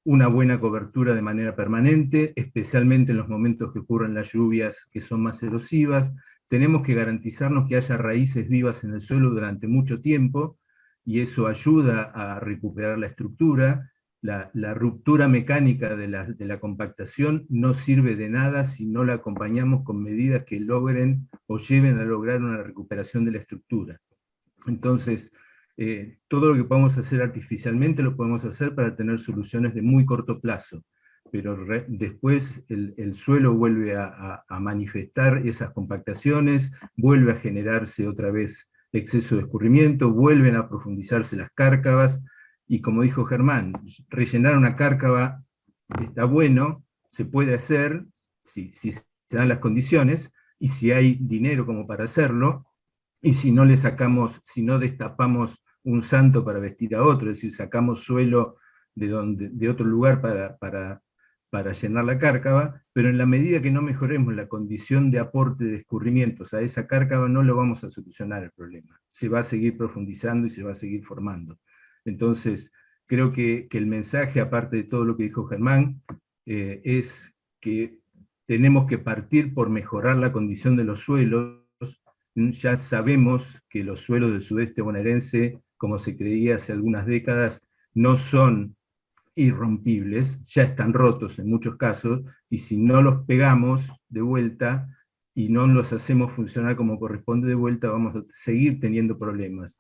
una buena cobertura de manera permanente, especialmente en los momentos que ocurren las lluvias que son más erosivas. Tenemos que garantizarnos que haya raíces vivas en el suelo durante mucho tiempo, y eso ayuda a recuperar la estructura. La ruptura mecánica de la compactación no sirve de nada si no la acompañamos con medidas que logren o lleven a lograr una recuperación de la estructura. Entonces, todo lo que podemos hacer artificialmente lo podemos hacer para tener soluciones de muy corto plazo, pero después el suelo vuelve a manifestar esas compactaciones, vuelve a generarse otra vez exceso de escurrimiento, vuelven a profundizarse las cárcavas, y como dijo Germán, rellenar una cárcava está bueno, se puede hacer si se dan las condiciones, y si hay dinero como para hacerlo, y si no si no destapamos un santo para vestir a otro, es decir, sacamos suelo de otro lugar para llenar la cárcava, pero en la medida que no mejoremos la condición de aporte de escurrimientos a esa cárcava, no lo vamos a solucionar el problema. Se va a seguir profundizando y se va a seguir formando. Entonces, creo que el mensaje, aparte de todo lo que dijo Germán, es que tenemos que partir por mejorar la condición de los suelos. Ya sabemos que los suelos del sudeste bonaerense, como se creía hace algunas décadas, no son irrompibles, ya están rotos en muchos casos, y si no los pegamos de vuelta y no los hacemos funcionar como corresponde de vuelta, vamos a seguir teniendo problemas.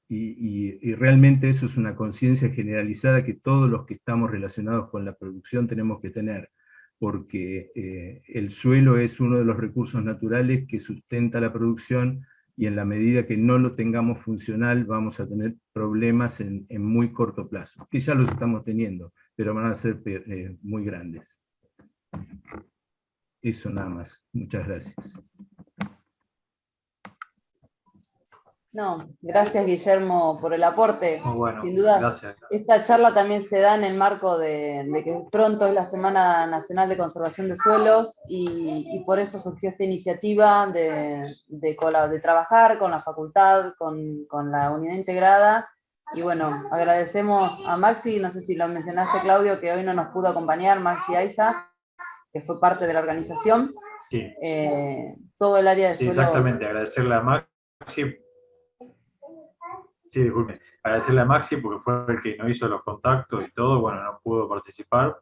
Y realmente eso es una conciencia generalizada que todos los que estamos relacionados con la producción tenemos que tener, porque el suelo es uno de los recursos naturales que sustenta la producción, y en la medida que no lo tengamos funcional vamos a tener problemas en muy corto plazo, que ya los estamos teniendo, pero van a ser muy grandes. Eso nada más. Muchas gracias. No, gracias Guillermo por el aporte. Muy bueno, Sin duda, gracias. esta charla también se da en el marco de que pronto es la Semana Nacional de Conservación de Suelos y por eso surgió esta iniciativa de trabajar con la facultad, con la unidad integrada. Y bueno, agradecemos a Maxi, no sé si lo mencionaste Claudio, que hoy no nos pudo acompañar, Maxi Aiza, que fue parte de la organización. Sí. Todo el área de Sí, suelos. exactamente, agradecerle a Maxi. Sí, disculpe. Agradecerle a Maxi porque fue el que nos hizo los contactos y todo. Bueno, no pudo participar,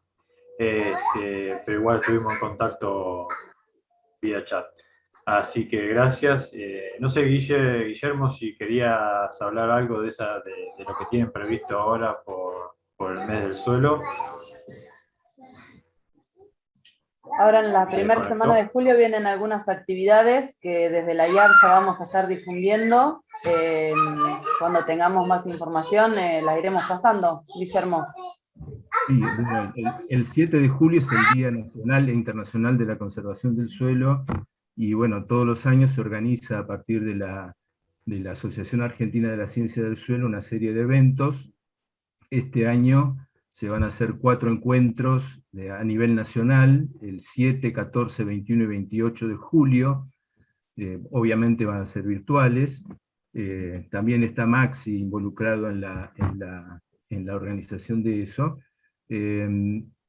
pero igual estuvimos en contacto vía chat. Así que gracias. No sé, Guillermo, si querías hablar algo de lo que tienen previsto ahora por el mes del suelo. Ahora en la primera semana de julio vienen algunas actividades que desde la IAB ya vamos a estar difundiendo. Cuando tengamos más información la iremos pasando. Guillermo. Sí, bueno, el 7 de julio es el Día Nacional e Internacional de la Conservación del Suelo, y bueno, todos los años se organiza a partir de la Asociación Argentina de la Ciencia del Suelo una serie de eventos. Este año se van a hacer 4 encuentros a nivel nacional, el 7, 14, 21 y 28 de julio, obviamente van a ser virtuales. También está Maxi involucrado en la organización de eso.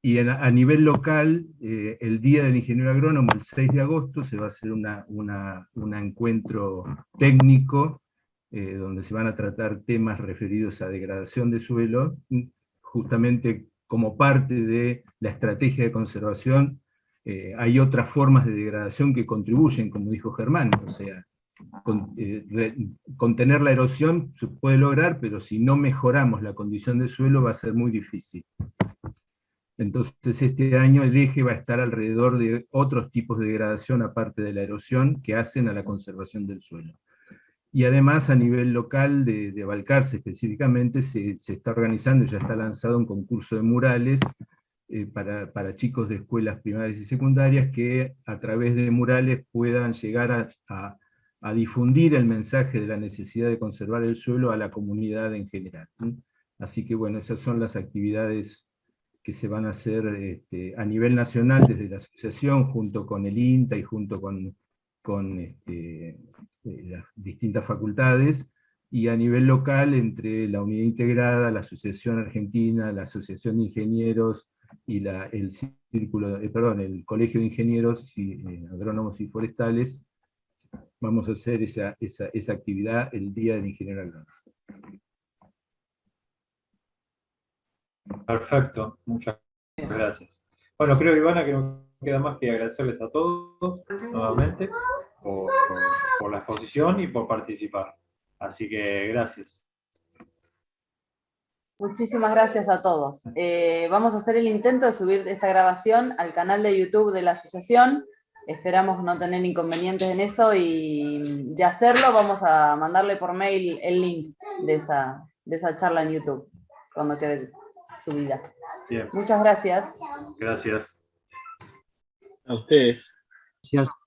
Y a nivel local, el Día del Ingeniero Agrónomo, el 6 de agosto, se va a hacer un encuentro técnico, donde se van a tratar temas referidos a degradación de suelo, justamente como parte de la estrategia de conservación. Hay otras formas de degradación que contribuyen, como dijo Germán, o sea, contener la erosión se puede lograr, pero si no mejoramos la condición del suelo va a ser muy difícil. Entonces este año el eje va a estar alrededor de otros tipos de degradación aparte de la erosión que hacen a la conservación del suelo. Y además a nivel local de Balcarce específicamente se está organizando, ya está lanzado un concurso de murales para chicos de escuelas primarias y secundarias que a través de murales puedan llegar a difundir el mensaje de la necesidad de conservar el suelo a la comunidad en general. Así que bueno, esas son las actividades que se van a hacer a nivel nacional desde la asociación, junto con el INTA y junto con las distintas facultades, y a nivel local entre la unidad integrada, la Asociación Argentina, la Asociación de Ingenieros y el Colegio de Ingenieros Agrónomos y Forestales. Vamos a hacer esa actividad el Día del Ingeniero Agrónomo. Perfecto, muchas gracias. Bueno, creo, Ivana, que no queda más que agradecerles a todos nuevamente por la exposición y por participar. Así que gracias. Muchísimas gracias a todos. Vamos a hacer el intento de subir esta grabación al canal de YouTube de la asociación. Esperamos no tener inconvenientes en eso, y de hacerlo vamos a mandarle por mail el link de esa charla en YouTube cuando quede subida. Bien. Muchas gracias. Gracias. A ustedes. Gracias.